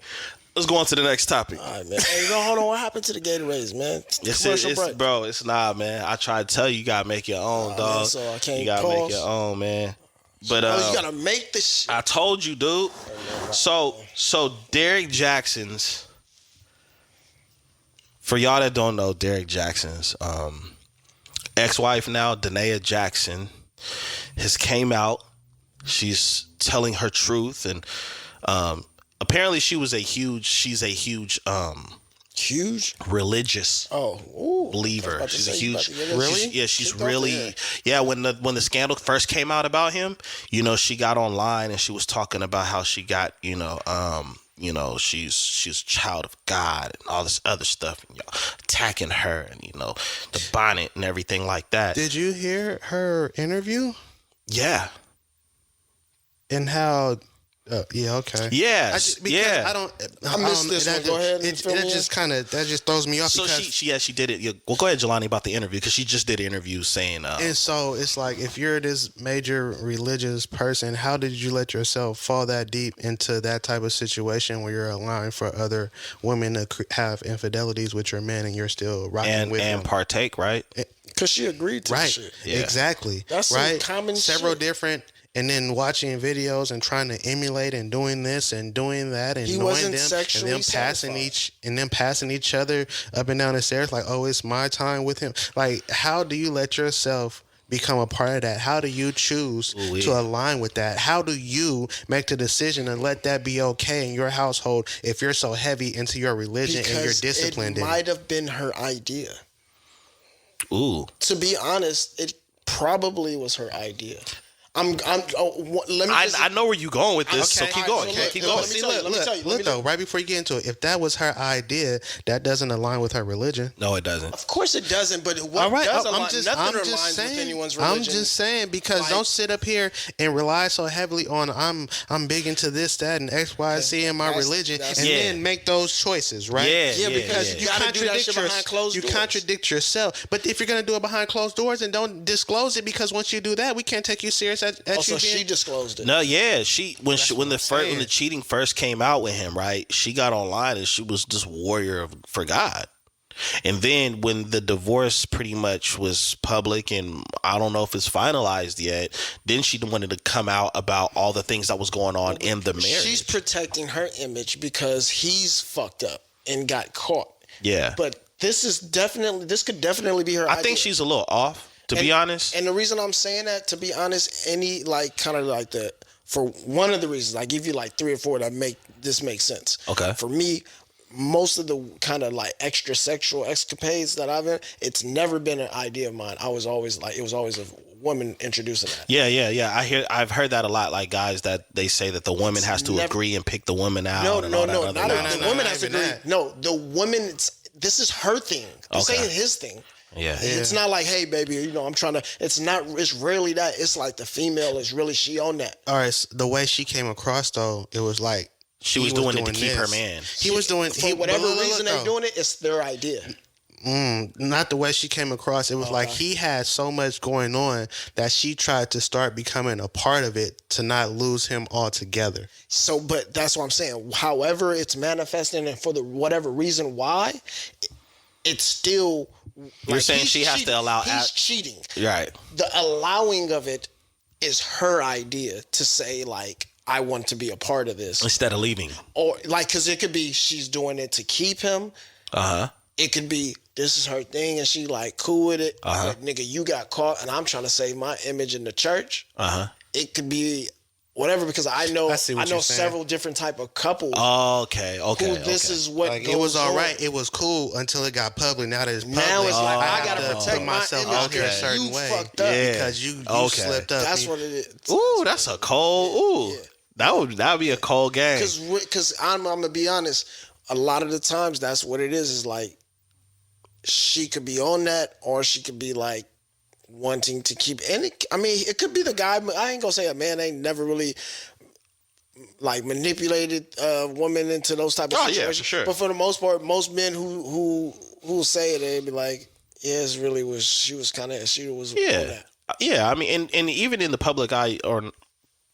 S1: Let's go on to the next topic.
S3: All right, man. Hey, hold on. What happened to the Gatorades, man?
S1: Bro, it's not, man. I tried to tell you, you gotta make your own, dog.
S3: Man, so I can't
S1: you gotta make your own, man. But
S3: you gotta make this shit.
S1: I told you, dude. So Derrick Jaxon's. For y'all that don't know, Derrick Jaxon's ex-wife now, Danae Jackson, has came out. She's telling her truth, and apparently she's a huge
S3: Huge.
S1: religious believer. She's a huge
S3: really.
S1: She's really when the scandal first came out about him, you know, she got online and she was talking about how she got, she's a child of God and all this other stuff, and y'all attacking her, and you know, the bonnet and everything like that.
S2: Did you hear her interview?
S1: Yeah.
S2: And how okay.
S1: Yes.
S3: I missed this one. Go ahead.
S2: That just throws me off.
S1: So
S2: because
S1: she did it. Well, go ahead, Jelani, about the interview, because she just did an interview saying.
S2: And so it's like, if you're this major religious person, how did you let yourself fall that deep into that type of situation where you're allowing for other women to have infidelities with your man, and you're still rocking with him?
S1: And partake, right?
S3: Because she agreed to the shit.
S1: Yeah.
S2: Exactly.
S3: That's
S2: right.
S3: some common
S2: Several
S3: shit.
S2: different. And then watching videos and trying to emulate and doing this and doing that and
S3: He
S2: knowing
S3: wasn't
S2: them
S3: sexually
S2: and them passing each other up and down the stairs like, oh, it's my time with him. Like, how do you let yourself become a part of that? How do you choose to align with that? How do you make the decision and let that be okay in your household if you're so heavy into your religion and you're disciplined?
S3: It might have been her idea.
S1: Ooh.
S3: To be honest, it probably was her idea. Let me.
S1: I know where you're going with this, so keep going. Keep going.
S2: Look, though, right before you get into it, if that was her idea, that doesn't align with her religion.
S1: No, it doesn't.
S3: Of course it doesn't, but what does align? Nothing aligns with anyone's religion.
S2: I'm just saying, because don't sit up here and rely so heavily on I'm big into this, that, and X, Y, Z in my religion, and then make those choices, right?
S3: Yeah, because you
S2: contradict yourself. But if you're gonna do it behind closed doors, and don't disclose it, because once you do that, we can't take you serious.
S3: Also, she disclosed it.
S1: No, yeah, when the cheating first came out with him, right? She got online and she was this warrior for God. And then when the divorce pretty much was public, and I don't know if it's finalized yet, then she wanted to come out about all the things that was going on in the marriage.
S3: She's protecting her image because he's fucked up and got caught.
S1: Yeah,
S3: but this could definitely be her.
S1: I think she's a little off. To be honest.
S3: And the reason I'm saying that, to be honest, for one of the reasons, I give you like 3 or 4 that make sense.
S1: Okay.
S3: For me, most of the kind of like extra sexual escapades that I've had, it's never been an idea of mine. It was always a woman introducing that.
S1: Yeah. I've heard that a lot. Like guys that they say that the woman has to agree and pick the woman out.
S3: No, the woman has to agree. No, the woman. This is her thing. This ain't his thing.
S1: Yeah.
S3: It's not like, hey, baby, I'm trying to. It's rarely that. It's like the female is really she on that.
S2: All right, so the way she came across though, it was like
S1: she was doing it to keep her man.
S2: He was doing
S3: for whatever reason they're doing it. It's their idea.
S2: Not the way she came across. It was like he had so much going on that she tried to start becoming a part of it to not lose him altogether.
S3: So, but that's what I'm saying. However, it's manifesting, and for the whatever reason why, it's still.
S1: You're saying she has to allow.
S3: He's cheating.
S1: Right.
S3: The allowing of it is her idea to say, like, I want to be a part of this.
S1: Instead of leaving.
S3: Or, like, because it could be she's doing it to keep him. It could be this is her thing and she, like, cool with it. Like, nigga, you got caught and I'm trying to save my image in the church. It could be whatever, because I know several different type of couples.
S1: Okay.
S3: This is what
S2: like, it was all right. It was cool until it got public. Now that it's public,
S3: now it's like I gotta protect
S2: myself out here a certain way.
S3: Fucked up
S2: because you slipped up.
S3: That's what it is.
S1: Ooh, that's a cold. That would be a cold game.
S3: Because I'm gonna be honest. A lot of the times, that's what it is. Is like she could be on that, or she could be like wanting to keep. And it could be the guy. I ain't gonna say a man ain't never really like manipulated women into those type of situations.
S1: Yeah, for sure.
S3: But for the most part, most men who say it, they'd be like, yeah, it really was. She was on that.
S1: Yeah. I mean, and even in the public eye or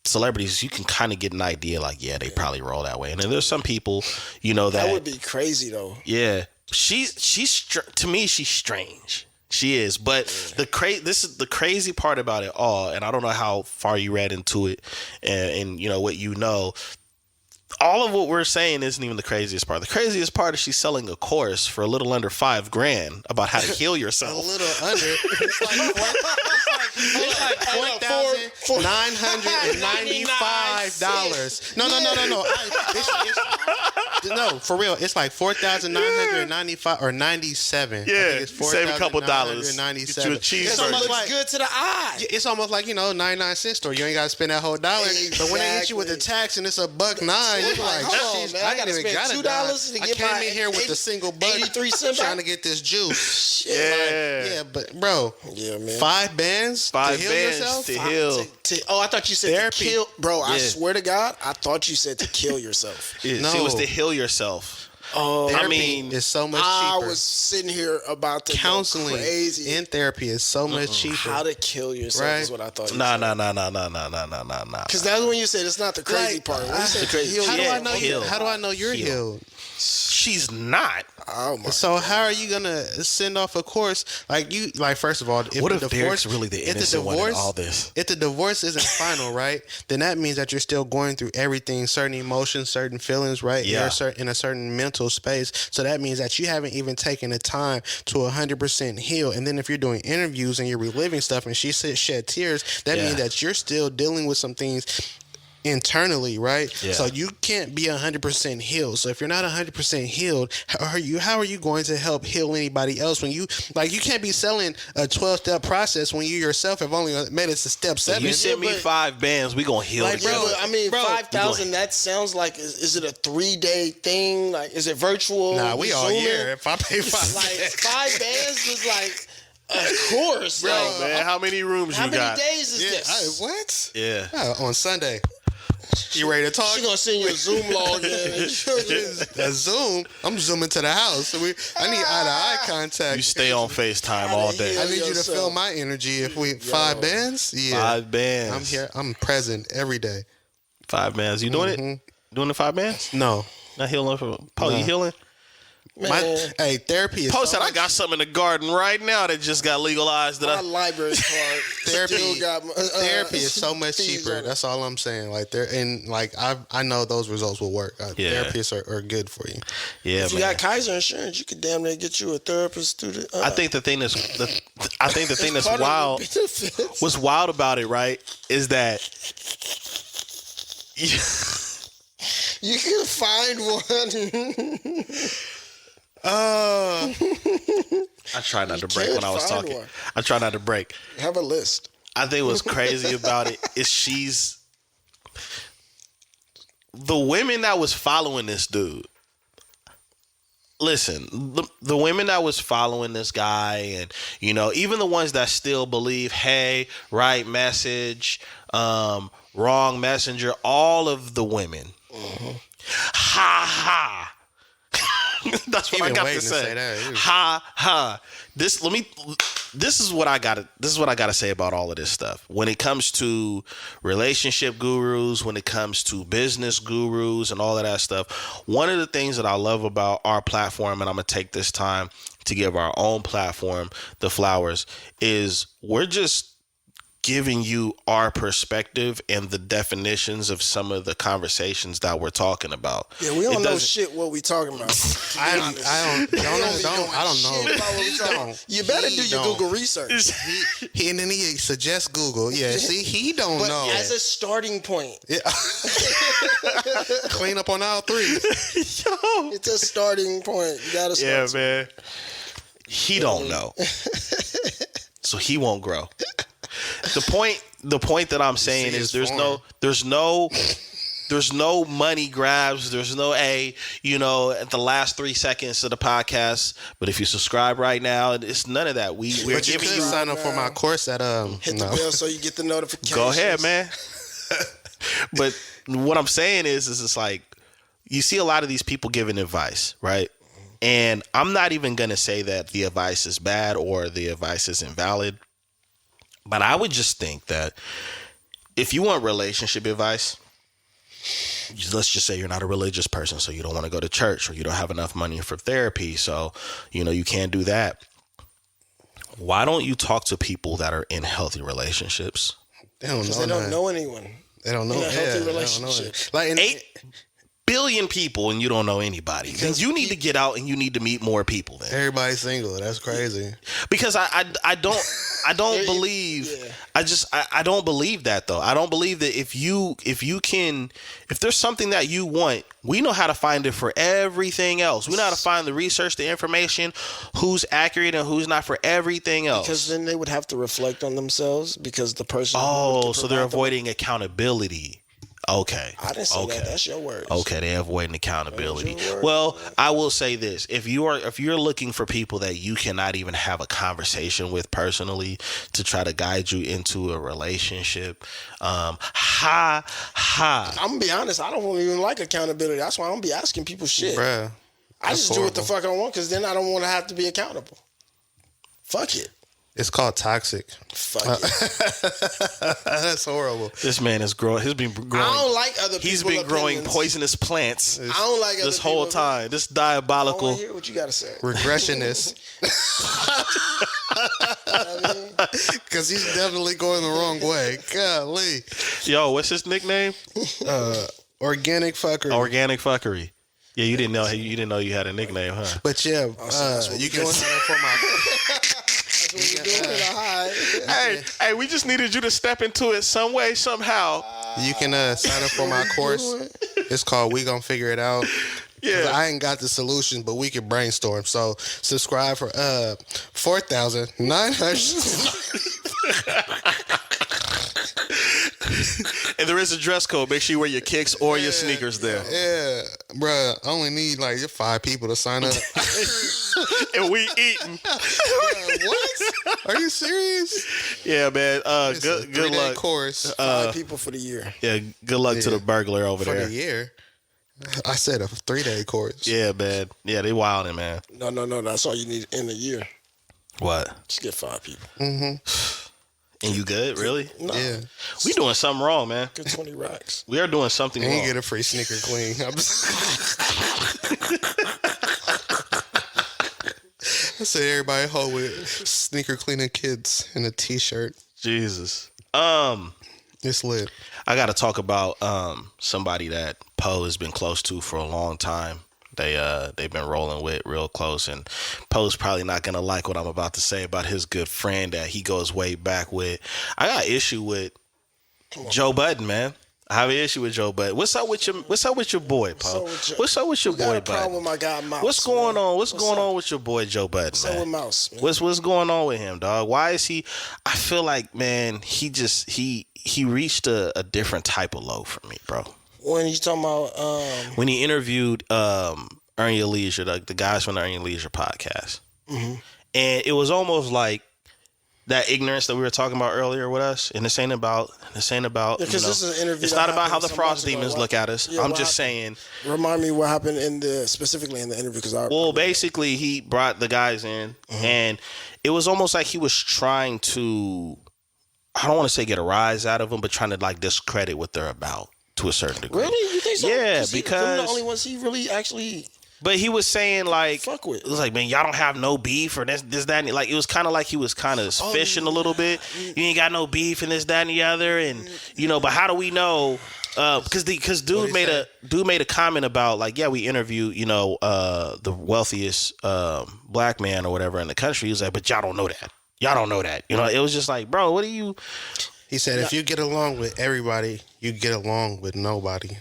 S1: celebrities, you can kind of get an idea. Like, yeah, they probably roll that way. And then there's some people, that
S3: would be crazy though.
S1: Yeah, she's to me, she's strange. She is, but this is the crazy part about it all, and I don't know how far you read into it, and what all of what we're saying isn't even the craziest part. The craziest part is she's selling a course for a little under $5,000 about how to heal yourself.
S2: A little under. It's like It's like $4,995. No. No, for real. It's like 4,995 or 97.
S1: Yeah,
S2: I think it's
S1: save a couple dollars.
S2: $4,997.
S1: Get you a cheeseburger.
S3: It's almost good to the eye.
S2: It's almost like 99-cent store. You ain't got to spend that whole dollar. But when they hit you with the tax and it's $1.09, you're like,
S3: hold on, man, I gotta spend $2 to get
S2: I
S3: my
S2: came in here with a single buck
S3: 83 cents
S2: trying to get this juice.
S1: Yeah.
S2: But bro,
S3: Yeah, man.
S2: 5 bands to heal yourself.
S1: to heal.
S3: Oh, I thought you said
S2: Therapy.
S3: to kill. Bro, I
S1: Yeah.
S3: swear to God, I thought you said to kill yourself.
S2: No.
S1: See, it was to heal yourself.
S3: Oh,
S2: Therapy
S1: I mean,
S2: is so much cheaper.
S3: I was sitting here about to
S2: Counseling
S3: go crazy.
S2: in therapy is so much cheaper.
S3: How to kill yourself
S2: Right?
S3: is what I thought.
S1: Nah.
S3: Because that's when you said it's not the crazy part. When you said to heal
S2: How do I
S3: yourself,
S2: know?
S1: Heal.
S2: How do I know you're healed?
S1: She's not.
S3: oh my.
S2: So how are you gonna send off a course first of all,
S1: What if Derek's really the innocent one in all this?
S2: If the divorce isn't final, right, then that means that you're still going through everything, certain emotions, certain feelings, right?
S1: Yeah.
S2: You're in a certain mental space. So that means that you haven't even taken the time to 100% heal. And then if you're doing interviews and you're reliving stuff and she shed tears, that means that you're still dealing with some things internally, right?
S1: Yeah.
S2: So you can't be 100% healed. So if you're not 100% healed, how are you going to help heal anybody else when you can't be selling a 12-step process when you yourself have only made it to step 7.
S1: You send me 5 bands, we gonna heal
S2: Like,
S1: together.
S2: bro,
S3: I mean,
S2: Bro,
S3: 5,000. That sounds like is it a 3-day thing? Like, is it virtual?
S2: Nah, we all
S3: Zooming?
S2: year. If I pay 5
S3: Like 5 bands is like, of course,
S1: Bro,
S3: like,
S1: man, how many rooms
S3: how
S1: you
S3: many
S1: got?
S3: days is this?
S2: what?
S1: Yeah.
S2: On Sunday. You ready to talk?
S3: She gonna send you a Zoom login.
S2: A Zoom. I'm zooming to the house. So I need eye-to-eye contact.
S1: You stay on FaceTime all day.
S2: I need you to
S3: yourself.
S2: feel my energy. If we 5 bands, yeah,
S1: 5 bands.
S2: I'm here. I'm present every day.
S1: 5 bands. You doing it? Doing the 5 bands?
S2: No,
S1: Not healing for Poe. You healing?
S2: hey, therapy is
S1: Poe
S2: so
S1: said, I
S2: much-
S1: got something in the garden right now that just got legalized.
S3: My library card
S2: Therapy-
S3: still got
S2: Therapy is so much
S3: fees
S2: cheaper.
S3: on it.
S2: That's all I'm saying. Like I know those results will work.
S1: Yeah.
S2: Therapists are good for you.
S1: Yeah,
S3: If you
S1: man.
S3: got Kaiser insurance, you could damn near get you a therapist student.
S1: I think the thing that's
S3: part of
S1: wild.
S3: the benefits.
S1: What's wild about it, right, is that
S3: You can find one.
S1: I try not to break when I was
S3: find
S1: talking.
S3: one.
S1: I try not to break.
S3: Have a list.
S1: I think what's crazy about it is the women that was following this dude. Listen, the women that was following this guy, and even the ones that still believe, hey, right message, wrong messenger, all of the women, ha ha. That's what I got to say. Ha ha. This is what I gotta say about all of this stuff. When it comes to relationship gurus, when it comes to business gurus and all of that stuff, one of the things that I love about our platform, and I'm gonna take this time to give our own platform the flowers, is we're just giving you our perspective and the definitions of some of the conversations that we're talking about.
S3: Yeah, we
S1: It
S3: don't know
S1: doesn't-
S3: shit what we talking about.
S2: I don't know.
S3: You better do your
S2: don't.
S3: Google research.
S2: And then he suggests Google. Yeah, see, he don't
S3: But
S2: know.
S3: as a starting point,
S2: Yeah. Clean up on all 3.
S3: it's a starting point. You gotta start.
S1: Yeah, man. He don't know. So he won't grow. The point that I'm saying is there's no money grabs. There's no at the last 3 seconds of the podcast. But if you subscribe right now, it's none of that. We're
S2: But you
S1: giving
S2: could
S1: you.
S2: sign up for my course at
S3: Hit the bell so you get the notifications.
S1: Go ahead, man. But what I'm saying is it's like you see a lot of these people giving advice, right? And I'm not even going to say that the advice is bad or the advice is invalid. But I would just think that if you want relationship advice, let's just say you're not a religious person, so you don't want to go to church, or you don't have enough money for therapy, so you can't do that. Why don't you talk to people that are in healthy relationships?
S2: They don't know.
S3: Because they don't know anyone.
S2: They don't know.
S3: In a healthy
S2: they don't know
S3: relationship.
S2: that. Like
S1: 8 billion people and you don't know anybody. Then you need to get out and you need to meet more people then.
S2: everybody's single. That's crazy.
S1: Because I I don't believe.
S3: Yeah.
S1: I don't believe that though. I don't believe that if there's something that you want, we know how to find it for everything else. We know how to find the research, the information, who's accurate and who's not for everything else.
S3: Because then they would have to reflect on themselves because the person.
S1: Oh, so they're avoiding accountability. Okay.
S3: I didn't say that. That's your words.
S1: Okay, they're avoiding accountability.
S3: That's your word.
S1: Well, I will say this: if you're looking for people that you cannot even have a conversation with personally to try to guide you into a relationship, I'm
S3: gonna be honest. I don't even like accountability. That's why I'm gonna be asking people shit.
S2: Bruh,
S3: I just do what the fuck I want because then I don't want to have to be accountable. Fuck it.
S2: It's called toxic.
S3: Fuck it.
S2: That's horrible.
S1: This man is growing. He's been growing.
S3: I don't like other people.
S1: He's been growing poisonous plants.
S3: I don't like
S1: this whole time. This diabolical.
S3: I want to hear what you gotta say.
S2: Regressionist. Because he's definitely going the wrong way. Golly.
S1: Yo, what's his nickname?
S2: Organic fuckery.
S1: Organic fuckery. Yeah, you didn't know you had a nickname, huh?
S2: But yeah,
S3: you can sign up for my.
S1: Hey, we just needed you to step into it some way, somehow.
S2: You can sign up for my course. It's called We Gonna Figure It Out. Yeah, I ain't got the solution, but we can brainstorm. So subscribe for 4,900.
S1: And there is a dress code. Make sure you wear your kicks or your sneakers there.
S2: Yeah, bruh. I only need like 5 people to sign up.
S1: And we eating.
S2: What? Are you serious?
S1: Yeah, man. Good luck.
S2: Course.
S3: 5 people for the year.
S1: Yeah, good luck to the burglar over
S2: for
S1: there.
S2: For the year. I said a 3-day course.
S1: Yeah, man. Yeah, they wilding, man.
S3: No. That's all you need in a year.
S1: What?
S3: Just get 5 people.
S2: Mm-hmm.
S1: And you good? Really?
S3: No.
S2: Yeah.
S1: We doing something wrong, man.
S3: Get 20 racks.
S1: We are doing something wrong.
S2: And you get a free sneaker clean. I said everybody hold with sneaker cleaning kids in a t-shirt.
S1: Jesus.
S2: It's lit.
S1: I got to talk about somebody that Poe has been close to for a long time. They've been rolling with real close, and Poe's probably not gonna like what I'm about to say about his good friend that he goes way back with. I got an issue with Joe Budden, man. I have an issue with Joe Budden. What's up with your boy, Poe? What's up with your boy, Budden?
S3: With my guy Mouse.
S1: What's going on? What's going on with your boy Joe Budden,
S3: What's
S1: man?
S3: up with Mouse, man?
S1: What's going on with him, dog? Why is he? I feel like, man, he reached a different type of low for me, bro.
S3: When you talking about
S1: when he interviewed Earn Your Leisure, the guys from the Earn Your Leisure podcast, and it was almost like that ignorance that we were talking about earlier with us, and this ain't about
S3: because this is an interview.
S1: It's not about how the frost demons look at us.
S3: Yeah,
S1: I'm just saying.
S3: Remind me what happened specifically in the interview, because
S1: basically he brought the guys in, and it was almost like he was trying to, I don't want to say get a rise out of them, but trying to like discredit what they're about to a certain degree.
S3: Really? You think so?
S1: Yeah,
S3: because
S1: because
S3: the only ones he really actually.
S1: But he was saying like,
S3: fuck with.
S1: It was like, man, y'all don't have no beef or this, that, and like it was kind of like he was kind of fishing a little bit. You ain't got no beef and this, that, and the other, and but how do we know? Because dude made a comment about like, yeah, we interviewed the wealthiest black man or whatever in the country. He was like, but y'all don't know that. Y'all don't know that. It was just like, bro, what do you?
S2: He said, if you get along with everybody, you get along with nobody.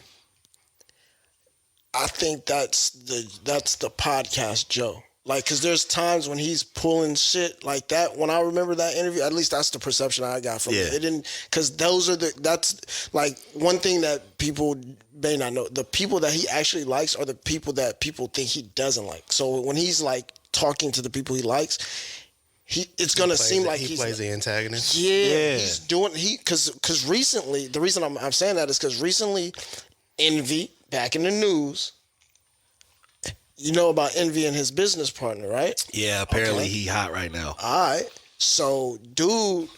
S3: I think that's the podcast Joe. Like, because there's times when he's pulling shit like that. When I remember that interview, at least that's the perception I got from it. It didn't, because that's like one thing that people may not know. The people that he actually likes are the people that people think he doesn't like. So when he's like talking to the people he likes, it's gonna seem like
S2: he plays the antagonist.
S3: Yeah, he's doing because recently, the reason I'm saying that is because recently, Envy back in the news. You know about Envy and his business partner, right?
S1: Yeah, apparently he hot right now.
S3: All right, so dude,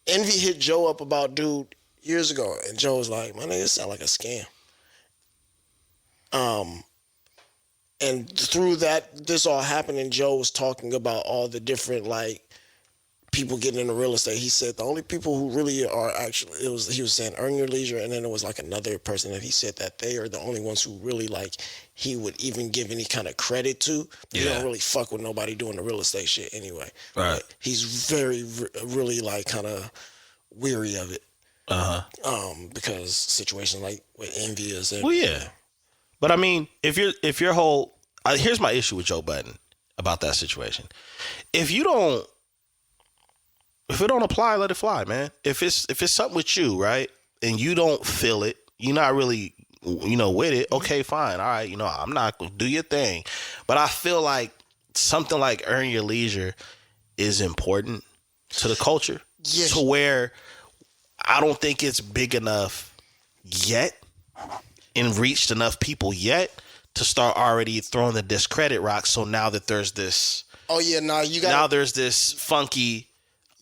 S3: Envy hit Joe up about dude years ago, and Joe was like, "My nigga, this sound like a scam." And through that, this all happened, and Joe was talking about all the different like people getting into real estate. He said the only people who really are actually, he was saying earn your leisure, and then there was like another person that he said that they are the only ones who really like he would even give any kind of credit to. He don't really fuck with nobody doing the real estate shit anyway.
S1: Right.
S3: But he's very really like kind of weary of it. Because situations like with envy is
S1: Well, yeah. But I mean, if your whole here's my issue with Joe Budden about that situation. If it don't apply, let it fly, man. If it's something with you, right, and you don't feel it, you're not really, with it. Okay, fine, all right. I'm not gonna do your thing, but I feel like something like earn your leisure is important to the culture, to where I don't think it's big enough yet and reached enough people yet to start already throwing the discredit rock. So now that there's this, now there's this funky.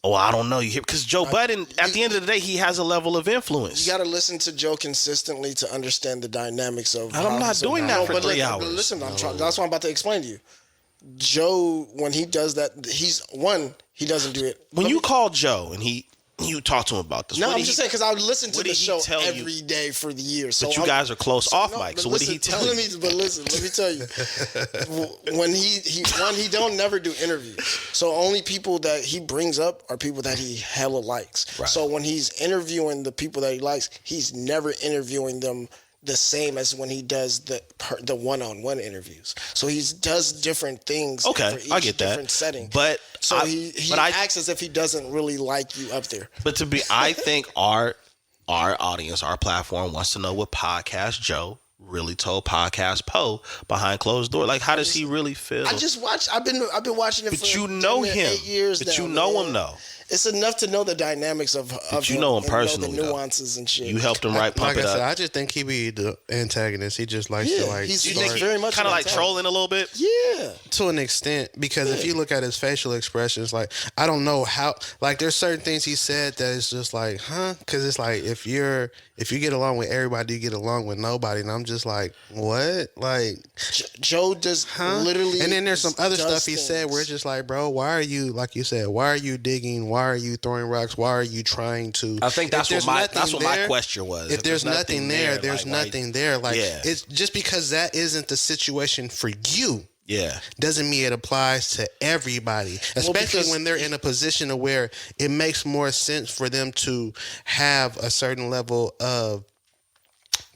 S1: Oh, I don't know. You hear, because Joe Budden, at the end of the day, he has a level of influence.
S3: You got to listen to Joe consistently to understand the dynamics of.
S1: I'm not doing that for 3 hours.
S3: But listen, that's what I'm about to explain to you. Joe, when he does that, he doesn't do it.
S1: When you call Joe and you talk to him about this.
S3: No, I'm just saying because I listen to the show
S1: every
S3: day for the years. So
S1: but you guys are close off mic. So what did he tell you?
S3: But listen, let me tell you. When he don't never do interviews. So only people that he brings up are people that he hella likes. Right. So when he's interviewing the people that he likes, he's never interviewing them the same as when he does the one-on-one interviews. So he does different things for each
S1: I get that.
S3: different setting.
S1: But
S3: he acts as if he doesn't really like you up there.
S1: But I think our audience, our platform wants to know what Podcast Joe really told Podcast Poe behind closed door. Like, how does he really feel?
S3: I've been watching it
S1: but
S3: for
S1: you know him.
S3: 8 years
S1: but
S3: now,
S1: you know
S3: man.
S1: him though.
S3: It's enough to know the dynamics of
S1: you know him personally,
S3: the nuances and shit.
S1: You helped him Pump
S2: like
S1: It
S2: I said,
S1: Up.
S2: I just think he be the antagonist. He just likes to like.
S3: You
S1: think
S3: he's very much
S1: kind of like trolling a little bit?
S3: Yeah,
S2: to an extent, because if you look at his facial expressions, like I don't know how, like there's certain things he said that is just like, because it's like if you get along with everybody, you get along with nobody, and I'm just like, what? Like
S3: Joe does literally.
S2: And then there's some other stuff he
S3: things.
S2: said where it's just like, bro, why are you, like you said, why are you digging? Why are you throwing rocks? Why are you trying to?
S1: I think that's what my question was.
S2: If there's nothing there, there's nothing there. Like it's just because that isn't the situation for you.
S1: Yeah.
S2: Doesn't mean it applies to everybody, especially when they're in a position of where it makes more sense for them to have a certain level of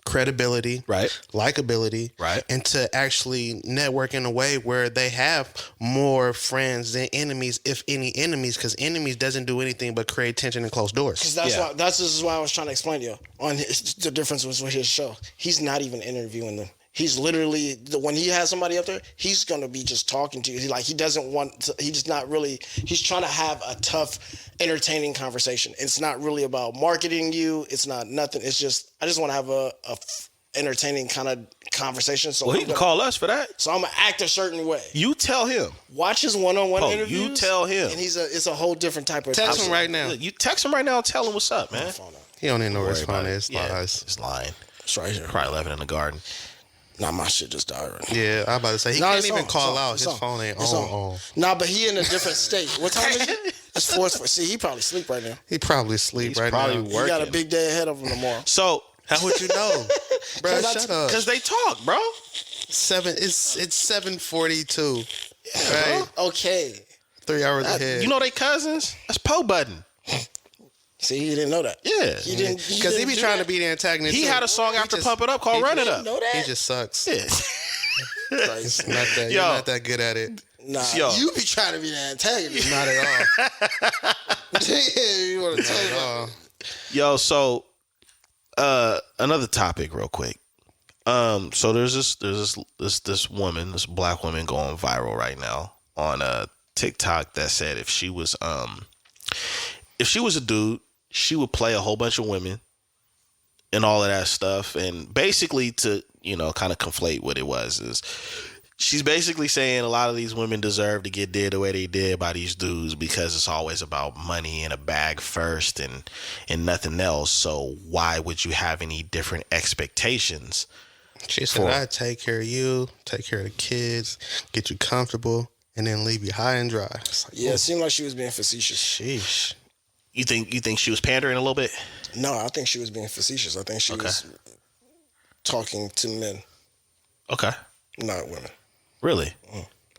S2: credibility,
S1: right,
S2: likability,
S1: right,
S2: and to actually network in a way where they have more friends than enemies, if any enemies, because enemies doesn't do anything but create tension and close doors.
S3: Because this is why I was trying to explain to you on the difference with his show. He's not even interviewing them. He's literally, when he has somebody up there, he's going to be just talking to you. He's trying to have a tough, entertaining conversation. It's not really about marketing you. It's not nothing. It's just, I just want to have a entertaining kind of conversation. So
S1: he can call us for that.
S3: So I'm going to act a certain way.
S1: You tell him.
S3: Watch his one-on-one interviews.
S1: You tell him.
S3: And it's a whole different type of
S2: Text him right now.
S1: You text him right now and tell him what's up, man.
S2: He don't even know where his phone is.
S1: It's lying.
S3: It's right here.
S1: Probably living in the garden.
S3: Nah, my shit just died right now.
S2: Yeah, I'm about to say, he can't even call out. His phone ain't on.
S3: Nah, but he in a different state. What time is it? It's 4. See, he probably sleep right now.
S2: He probably sleep right now.
S1: Working.
S3: He got a big day ahead of him tomorrow.
S1: So,
S2: how would you know? Bro, shut up.
S1: Because they talk, bro.
S2: It's 7:42.
S3: Yeah,
S2: right?
S3: Bro. Okay.
S2: 3 hours ahead.
S1: You know they cousins? That's Poe Budden.
S3: See, he didn't know that.
S1: Yeah.
S3: He didn't.
S2: Because he be trying to be the antagonist.
S1: He had a song after Pump It Up called Run It Up.
S3: Know that?
S2: He just sucks.
S1: Yeah.
S2: It's not that, you're not that good at it.
S3: Nah, you be trying to be the antagonist.
S2: Not at all.
S3: You want to tell me all.
S1: Yo, so another topic real quick. So there's this woman, this black woman going viral right now on TikTok that said if she was a dude, she would play a whole bunch of women and all of that stuff. And basically to, kind of conflate what it was is she's basically saying a lot of these women deserve to get did the way they did by these dudes because it's always about money and a bag first and nothing else. So why would you have any different expectations?
S2: She said, I take care of you, take care of the kids, get you comfortable, and then leave you high and dry. It's like,
S3: Yeah, it seemed like she was being facetious.
S2: sheesh.
S1: You think she was pandering a little bit?
S3: No, I think she was being facetious. I think she was talking to men,
S1: Okay.
S3: not women.
S1: Really?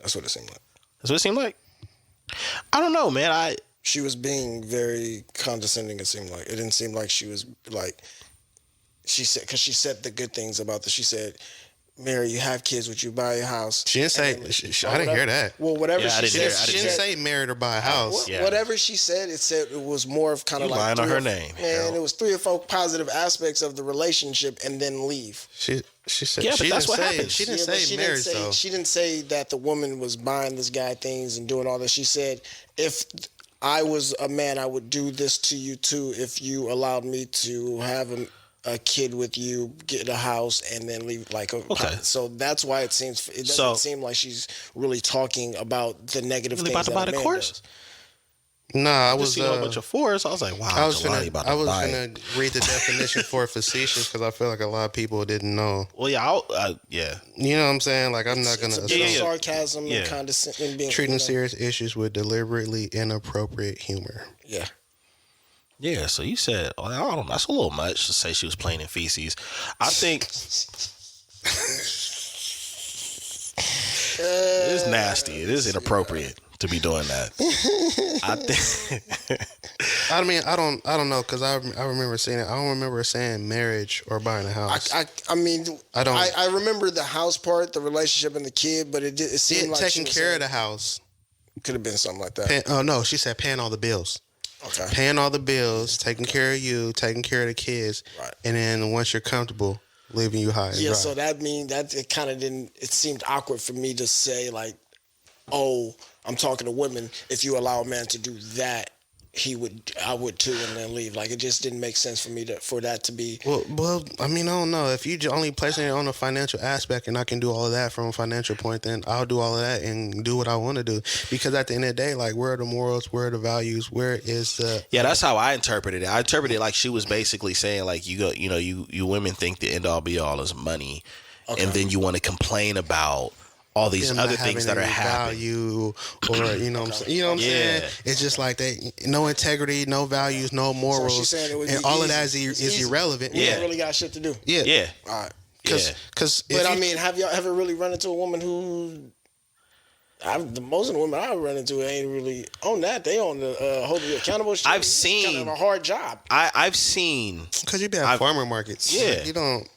S3: That's what it seemed like.
S1: That's what it seemed like? I don't know, man.
S3: She was being very condescending, it seemed like. It didn't seem like she was like, she said, because she said the good things about this. She said, Mary, you have kids, would you buy a house?
S2: She didn't say, I didn't hear that.
S3: Well, whatever
S1: Yeah, I
S3: she
S1: didn't
S3: said.
S1: hear- I
S2: She didn't say married or buy a house.
S1: Yeah.
S3: Whatever she said, it was more of kind of
S1: You
S3: like
S1: lying on
S3: three
S1: her
S3: or-
S1: name,
S3: Man,
S1: Harold.
S3: it was 3 or 4 positive aspects of the relationship and then leave.
S2: She said,
S1: Yeah, but
S2: she
S1: that's
S2: didn't
S1: what
S2: say,
S1: happens.
S2: She didn't
S3: Yeah, but
S2: say marriage, though.
S3: She didn't say that the woman was buying this guy things and doing all this. She said, if I was a man, I would do this to you too if you allowed me to have a kid with you, get a house, and then leave. Like,
S1: Okay.
S3: So that's why it doesn't seem like she's really talking about the negative
S1: Really
S3: things
S1: about to buy
S3: that a
S1: the
S3: man
S1: course?
S3: does.
S2: Nah, I
S1: I
S2: was.
S1: seen a bunch of fours. I was like, wow,
S2: I was
S1: Jelani about to buy it.
S2: gonna read the definition for facetious because I feel like a lot of people didn't know.
S1: Well, yeah, yeah.
S2: You know what I'm saying? Like I'm not gonna
S3: It's a bit of
S1: Yeah.
S3: sarcasm
S1: Yeah.
S3: and condescending. Being,
S2: treating serious issues with deliberately inappropriate humor.
S3: Yeah.
S1: Yeah, so you said, I don't know, that's a little much to say she was playing in feces. I think it is nasty. It is inappropriate to be doing that. I think
S2: I mean, I don't know because I remember saying it. I don't remember saying marriage or buying a house.
S3: I mean,
S2: I don't-
S3: I remember the house part, the relationship, and the kid, but it seemed like
S2: taking care of the house.
S3: could have been something like that.
S2: Oh no, she said paying all the bills.
S3: Okay.
S2: Paying all the bills, taking care of you, taking care of the kids,
S3: Right.
S2: and then once you're comfortable, leaving you high and
S3: Yeah,
S2: dry.
S3: so that means that it kind of didn't. It seemed awkward for me to say like, "Oh, I'm talking to women. If you allow a man to do that, I would too, and then leave." Like it just didn't make sense for me for that to be.
S2: Well, I mean, I don't know. If you only placing it on a financial aspect and I can do all of that from a financial point, then I'll do all of that and do what I want to do. Because at the end of the day, like, where are the morals? Where are the values? Where is the...
S1: yeah, that's how I interpreted it. I interpreted it like she was basically saying like you women think the end all be all is money, and then you want to complain about all these
S2: them
S1: other
S2: not
S1: things that
S2: having
S1: are
S2: any
S1: happening.
S2: value, or you know what I'm saying? You know what I'm saying? It's just like they no integrity, no values, no morals,
S3: she's saying it would
S2: and
S3: be
S2: all of
S3: easy.
S2: that
S3: It's
S2: is
S3: easy.
S2: irrelevant.
S3: We
S1: Yeah.
S3: ain't really got shit to do.
S2: Yeah.
S1: Yeah,
S3: All right.
S2: Because
S3: But I mean, have y'all ever really run into a woman who? Most of the women I run into ain't really on that. They on the hold you accountable shit.
S1: I've
S3: It's
S1: seen-
S3: kind of a hard job.
S1: I've seen.
S2: because you be at farmer markets.
S1: Yeah.
S2: You don't...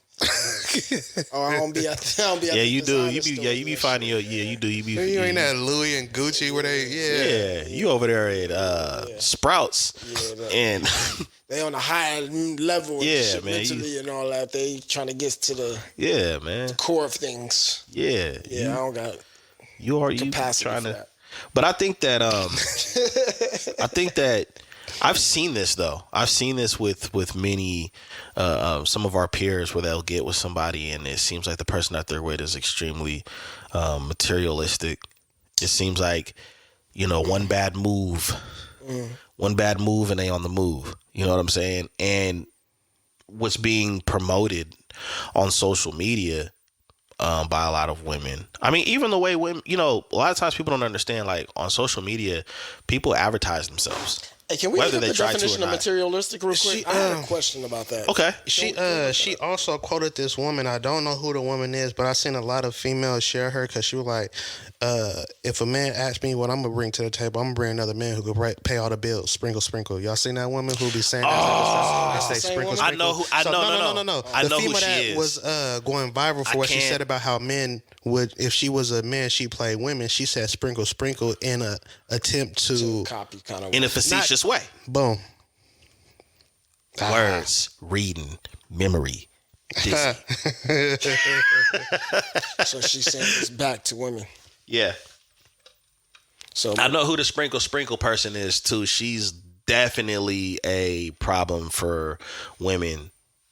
S3: Or I don't be at. I don't be at
S1: Yeah,
S3: the
S1: you do.
S3: designer
S1: You be
S3: stores
S1: you be
S3: and
S1: finding
S3: shit.
S1: your you do. You be
S2: You ain't that Louis and Gucci where they...
S1: Yeah, you over there at Sprouts, and
S3: They on a higher level, and
S1: Yeah,
S3: shit,
S1: man,
S3: mentally and all that. They trying to get to the
S1: yeah, man,
S3: core of things.
S1: yeah,
S3: Yeah, I don't got
S1: you are
S3: capacity
S1: trying
S3: for
S1: to.
S3: that.
S1: But I think that I think that I've seen this though. I've seen this with many some of our peers where they'll get with somebody and it seems like the person that they're with is extremely materialistic. It seems like one bad move, and they on the move. You know what I'm saying? And what's being promoted on social media by a lot of women. I mean, even the way women, a lot of times people don't understand, like on social media, people advertise themselves.
S3: Hey, can we
S1: Whether
S3: look
S1: they
S3: at the
S1: try to or
S3: definition of
S1: not.
S3: materialistic real quick? I had a question about that.
S1: Okay.
S2: She also quoted this woman. I don't know who the woman is, but I seen a lot of females share her because she was like, if a man asks me what I'm gonna bring to the table, I'm gonna bring another man who could pay all the bills. Sprinkle, sprinkle. Y'all seen that woman who be saying that type of stuff? They say
S3: Same
S2: sprinkle,
S3: woman?
S1: I know who. I
S2: So,
S1: know.
S2: no.
S1: I
S2: The
S1: know who
S2: female
S1: she
S2: that
S1: is.
S2: was going viral for
S1: I
S2: what she
S1: can't-
S2: said about how men would, if she was a man, she played women. She said sprinkle, sprinkle in a attempt to
S3: Copy kind of
S1: in a facetious way.
S2: boom.
S1: Words, reading, memory. Dizzy.
S3: So she's saying it's back to women.
S1: Yeah.
S3: So
S1: I know who the sprinkle person is too. She's definitely a problem for women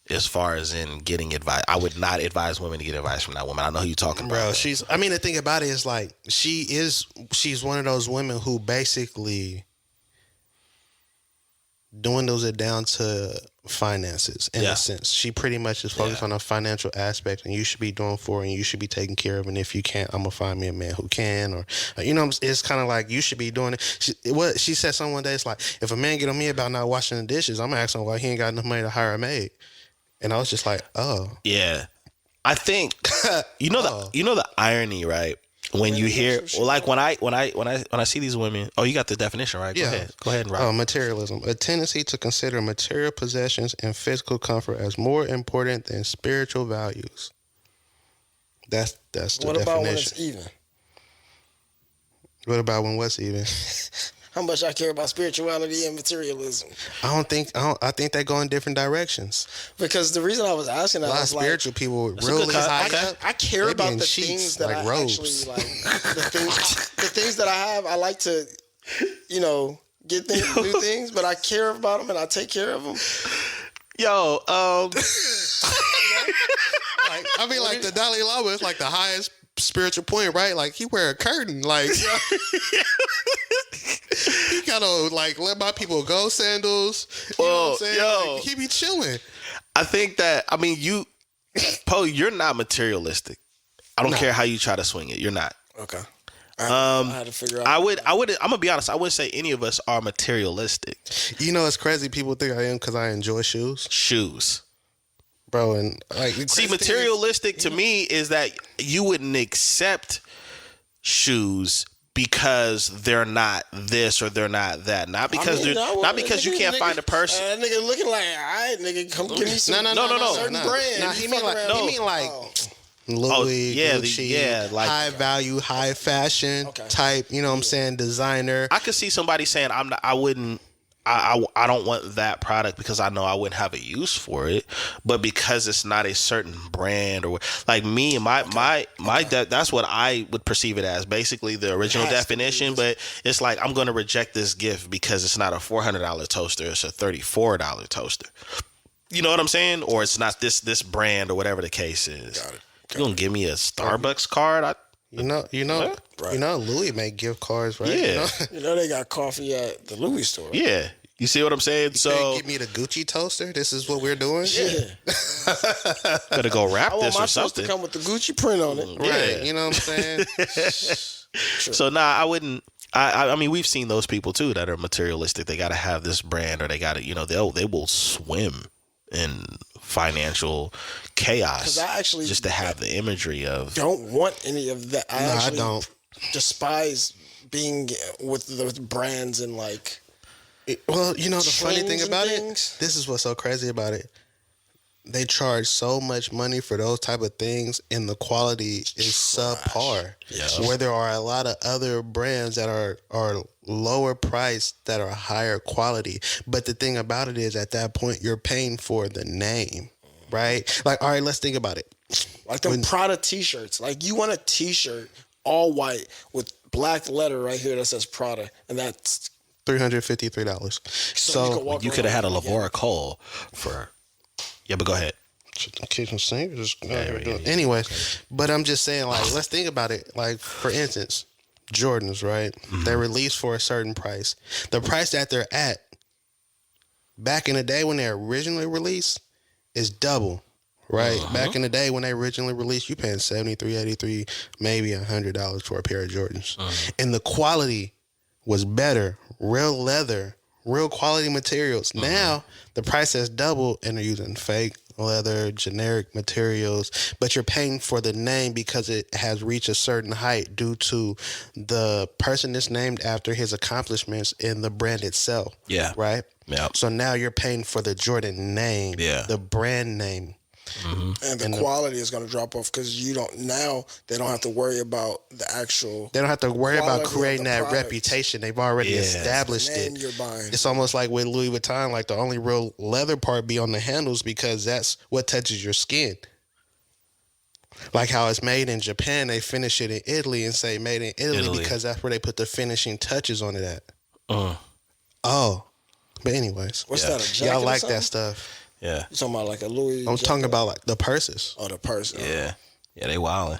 S1: as far as in getting advice. I would not advise women to get advice from that woman. I know who you're talking about.
S2: Bro, I mean, the thing about it is like she's one of those women who basically dwindles it down to finances in a sense. She pretty much is focused on a financial aspect, and you should be doing for, and you should be taking care of. And if you can't, I'm gonna find me a man who can, or it's kind of like you should be doing it. She said some one day, it's like, if a man get on me about not washing the dishes, I'm gonna ask him why he ain't got enough money to hire a maid. And I was just like, oh
S1: yeah. I think the irony, right? When you hear, like when I see these women, you got the definition, right?
S2: Yeah.
S1: Go ahead and rock.
S2: Materialism, a tendency to consider material possessions and physical comfort as more important than spiritual values. That's the definition.
S3: What about when it's even?
S2: What about when what's even?
S3: How much I care about spirituality and materialism?
S2: I think they go in different directions.
S3: Because the reason I was asking that,
S2: a lot of spiritual people really high up.
S3: I care about the things that I robes. Actually like. The things that I have, I like to, get things, do things, but I care about them and I take care of them.
S2: Like the Dalai Lama is like the highest spiritual point, right? Like he wear a curtain, like he kind of like let my people go sandals. You know what I'm saying? Like, he be chilling.
S1: I think that Poe, you're not materialistic. I don't care how you try to swing it. You're not.
S3: Okay. I had to figure out.
S1: I'm gonna be honest. I wouldn't say any of us are materialistic.
S2: It's crazy. People think I am because I enjoy shoes. Bro, and like
S1: see, materialistic to me is that you wouldn't accept shoes because they're not this or they're not that. Not because you can't find a person.
S3: Nigga looking like, all right, nigga, come give me some.
S1: No.
S3: Certain brand.
S2: Nah, he mean like Louis, Gucci,
S1: like
S2: high value, high fashion type. You know what I'm saying? Designer.
S1: I could see somebody saying I don't want that product because I know I wouldn't have a use for it, but because it's not a certain brand or like me and that's what I would perceive it as, basically the original definition. But it's like I'm going to reject this gift because it's not a $400 toaster, it's a $34 toaster. You know what I'm saying? Or it's not this brand or whatever the case is.
S3: Got it.
S1: You gonna give me a Starbucks card?
S2: Louis make gift cards, right?
S1: Yeah.
S3: They got coffee at the Louis store.
S1: Yeah. You see what I'm saying?
S2: So give me the Gucci toaster. This is what we're doing.
S1: Yeah. Better go wrap this or something.
S3: To come with the Gucci print on it.
S2: Right. Yeah. You know what I'm saying?
S3: Sure.
S1: So I wouldn't. I mean, we've seen those people too that are materialistic. They got to have this brand, or they got to, they will swim in financial chaos just to have the imagery of.
S3: Don't want any of that.
S2: I don't
S3: despise being with the brands and like.
S2: The funny thing about it, this is what's so crazy about it. They charge so much money for those type of things, and the quality is subpar.
S1: Yeah.
S2: Where there are a lot of other brands that are lower priced that are higher quality. But the thing about it is, at that point, you're paying for the name, right? Like, all right, let's think about it.
S3: Like them Prada T-shirts. Like you want a T-shirt all white with black letter right here that says Prada, and that's
S2: $353. So
S1: you could have had a Lavora Cole for. Yeah, but go ahead.
S2: Kitchen sink. Anyways, but I'm just saying, like, let's think about it. Like, for instance, Jordans, right? Mm-hmm. They're released for a certain price. The price that they're at back in the day when they originally released is double, right? Uh-huh. Back in the day when they originally released, you paying $73, $83, maybe $100 for a pair of Jordans, and the quality was better, real leather. Real quality materials. Mm-hmm. Now the price has doubled, and they're using fake leather, generic materials. But you're paying for the name because it has reached a certain height due to the person that's named after his accomplishments in the brand itself.
S1: Yeah.
S2: Right.
S1: Yeah.
S2: So now you're paying for the Jordan name.
S1: Yeah.
S2: The brand name.
S3: Mm-hmm. And the quality is going to drop off because they don't have to worry about the actual.
S2: They don't have to worry about creating that reputation. They've already established it.
S3: You're buying.
S2: It's almost like with Louis Vuitton, like the only real leather part be on the handles because that's what touches your skin. Like how it's made in Japan, they finish it in Italy and say made in Italy because that's where they put the finishing touches on it at. Oh, but anyways,
S3: what's that? A jacket
S2: y'all like that stuff?
S1: Yeah.
S3: You talking about like a Louis?
S2: I'm talking about like the purses.
S3: Oh, the purse.
S1: Yeah. Yeah, they wildin'.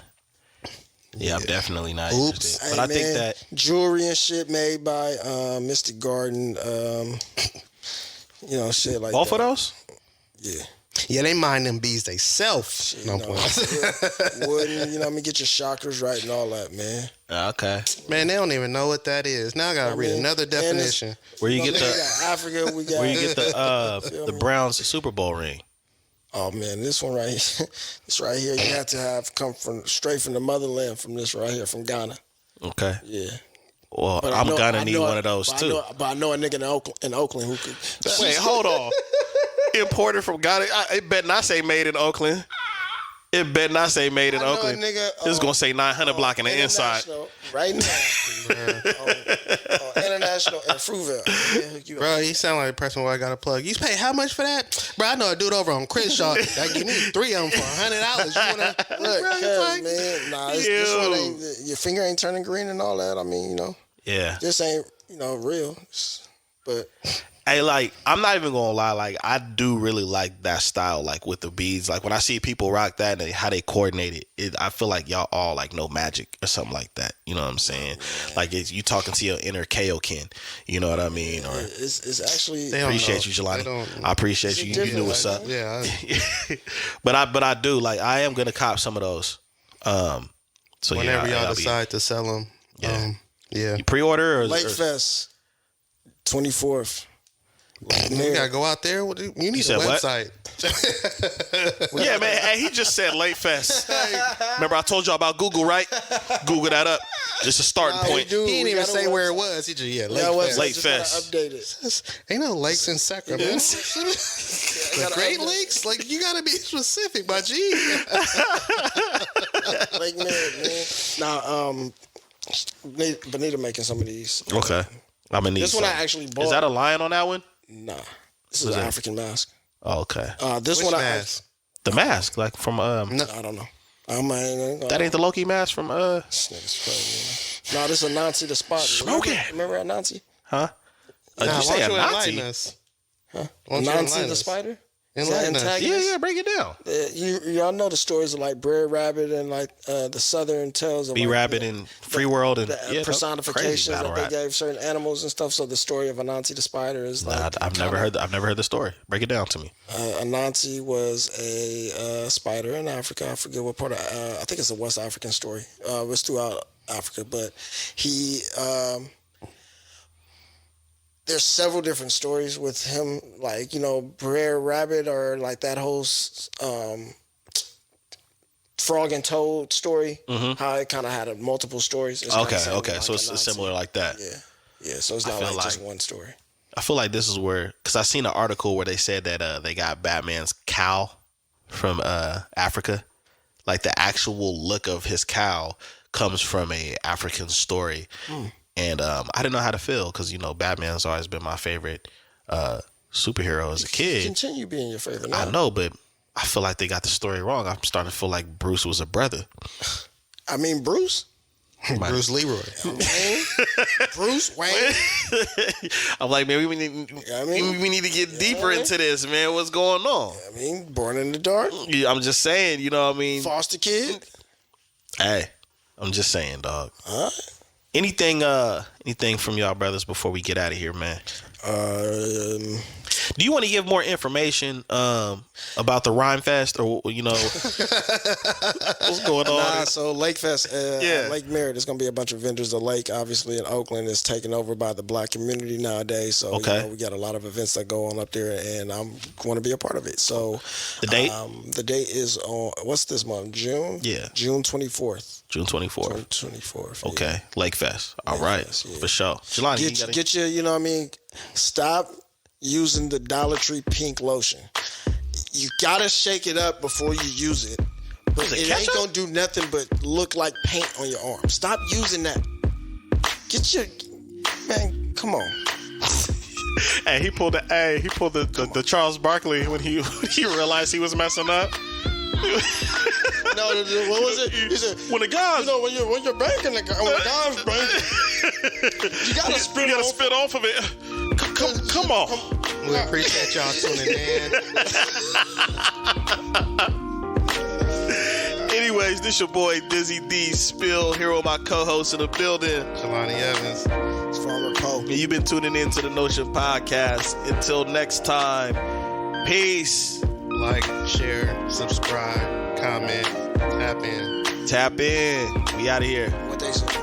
S1: Yeah, I'm definitely not interested. But I think that
S3: jewelry and shit made by Mystic Garden. You know, shit like
S1: Both
S3: that.
S1: of those?
S3: Yeah.
S2: Yeah, they mind them bees they self. No
S3: know,
S2: point.
S3: Wooden, you know what I mean? Get your chakras right and all that, man.
S1: Okay.
S2: Man, they don't even know what that is. Now I gotta read another definition.
S1: Where you get
S3: We
S1: the
S3: got Africa, we got...
S1: where you get the Browns Super Bowl ring?
S3: Oh, man, this one right here, this right here, you have to have come from straight from the motherland from this right here, from Ghana.
S1: Okay.
S3: Yeah.
S1: Well,
S3: But
S1: I'm gonna need
S3: know-
S1: one of those
S3: but
S1: too.
S3: but I know a nigga in Oakland who could...
S1: Wait, hold on. Imported from Ghana. It better not say made in Oakland. It better not say made in
S3: I know a
S1: Oakland.
S3: nigga,
S1: It's gonna say 900 block in the inside.
S3: International, right now. International in Fruitvale. Yeah, you
S2: Bro, you sound like a person who I got a plug. You pay how much for that? Bro, I know a dude over on Crenshaw that you need 3 of them for $100. You wanna
S3: Look,
S2: bro, you
S3: cuz,
S2: like-
S3: man, nah, this one ain't, your finger ain't turning green and all that. I mean, you know,
S1: Yeah.
S3: this ain't, real. But
S1: Hey, like, I'm not even gonna lie. Like, I do really like that style, like with the beads. Like when I see people rock that and how they coordinate it, I feel like y'all all like know magic or something like that. You know what I'm saying? Like it's, you talking to your inner Kaioken. You know what I mean? Or
S3: it's actually...
S2: They don't
S1: appreciate you,
S2: They
S1: Jelani.
S2: don't-
S1: I appreciate you. You knew what's up.
S2: Yeah.
S1: But I do like. I am gonna cop some of those. So
S2: Whenever
S1: yeah,
S2: y'all decide to sell them.
S1: Yeah.
S2: Yeah.
S1: you pre-order or
S3: Lake Fest, 24th.
S2: You gotta go out there. You need a
S1: said what?
S2: website.
S1: Yeah, man. Hey, he just said Late Fest. Remember, I told y'all about Google, right? Google that up. Just a starting point.
S3: Dude,
S2: He didn't
S3: we
S2: even
S3: got a
S2: say where it
S3: website.
S2: was. He just
S3: Yeah, website,
S1: Lake
S3: just gotta
S1: Fest.
S3: Update it.
S2: Ain't no lakes in Sacramento. The Great Lakes? Like, you gotta be specific, my G.
S3: Lake Merritt, man. Now, Benita making some of these.
S1: Okay. I'm gonna need
S3: This one I
S1: some.
S3: actually bought.
S1: Is that a lion on that one?
S3: Nah. This is an African mask.
S1: Oh, okay.
S3: This
S2: Which
S3: one
S2: mask?
S1: The mask, like from
S3: I don't know.
S1: that ain't the Loki mask from
S3: This nigga's crazy, man. No, this is Anansi the Spot.
S1: Smoke it.
S3: Remember Anansi?
S1: huh?
S2: Nah,
S1: Did you say
S2: why
S1: a
S2: don't you
S1: Nazi?
S2: enlighten us? Why don't you
S3: Anansi
S2: enlighten
S3: the
S2: us?
S3: Spider?
S2: Enlighten us.
S1: Yeah, break it down.
S3: Y'all know the stories of like Brer Rabbit and like the Southern tales of
S1: B
S3: like,
S1: Rabbit and Free World and
S3: the personifications
S1: crazy
S3: that
S1: battle
S3: they
S1: rap.
S3: gave certain animals and stuff. So the story of Anansi the Spider is
S1: Nah,
S3: like
S1: I've never heard. I've never heard the story. Break it down to me.
S3: Anansi was a spider in Africa. I forget what part of. I think it's a West African story. It was throughout Africa, but he. There's several different stories with him, like Brer Rabbit or like that whole Frog and Toad story. How it kind of had multiple stories. It's kinda similar
S1: Okay.
S3: like
S1: So it's
S3: Anansi.
S1: similar like that.
S3: Yeah. So it's not
S1: feel
S3: like just
S1: like-
S3: one story.
S1: I feel like this is where, because I seen an article where they said that they got Batman's cow from Africa. Like the actual look of his cow comes from a African story. And I didn't know how to feel because, Batman's always been my favorite superhero as a kid.
S3: Continue being your favorite.
S1: I know, but I feel like they got the story wrong. I'm starting to feel like Bruce was a brother.
S3: I mean, Bruce.
S2: Bruce Leroy.
S3: Wayne? Bruce Wayne.
S1: I'm like, man, we need to get deeper into this, man. What's going on?
S3: I mean, Born in the Dark.
S1: Yeah, I'm just saying, you know what I mean?
S3: Foster kid.
S1: Hey, I'm just saying, dog.
S3: All right.
S1: Anything from y'all brothers before we get out of here, man? Do you want to give more information about the Rhyme Fest, or what's going on?
S3: Nah, so Lake Fest,
S1: Yeah.
S3: Lake Merritt, there's gonna be a bunch of vendors. The lake, obviously, in Oakland is taken over by the black community nowadays. So
S1: Okay.
S3: we got a lot of events that go on up there, and I'm going to be a part of it. So
S1: The date?
S3: The date is on what's this month? June.
S1: Yeah.
S3: June 24th.
S1: June 24th.
S3: 24th.
S1: Okay, Lake Fest. All right,
S3: Fest, yeah.
S1: for sure. Jelani, you
S3: Get,
S1: gotta-
S3: get your, you know what I mean? Stop using the Dollar Tree pink lotion. You gotta shake it up before you use it. But
S1: Is it
S3: it ain't
S1: ketchup?
S3: gonna do nothing but look like paint on your arm. Stop using that. Get your man, come on.
S1: Hey, he pulled the Charles Barkley when he realized he was messing up.
S3: No, what was it? He said,
S1: When the guys,
S3: when you're banking, when the guy's banking, you gotta
S1: spit off of it. Come on.
S2: We appreciate y'all tuning in.
S1: Anyways, this your boy Dizzy D Spill here with my co-host in the building.
S2: Jelani Evans.
S3: Farmer Poe.
S1: You've been tuning in to the Notion Podcast. Until next time, peace.
S2: Like, share, subscribe, comment, tap in.
S1: Tap in. We out of here.
S3: What they say.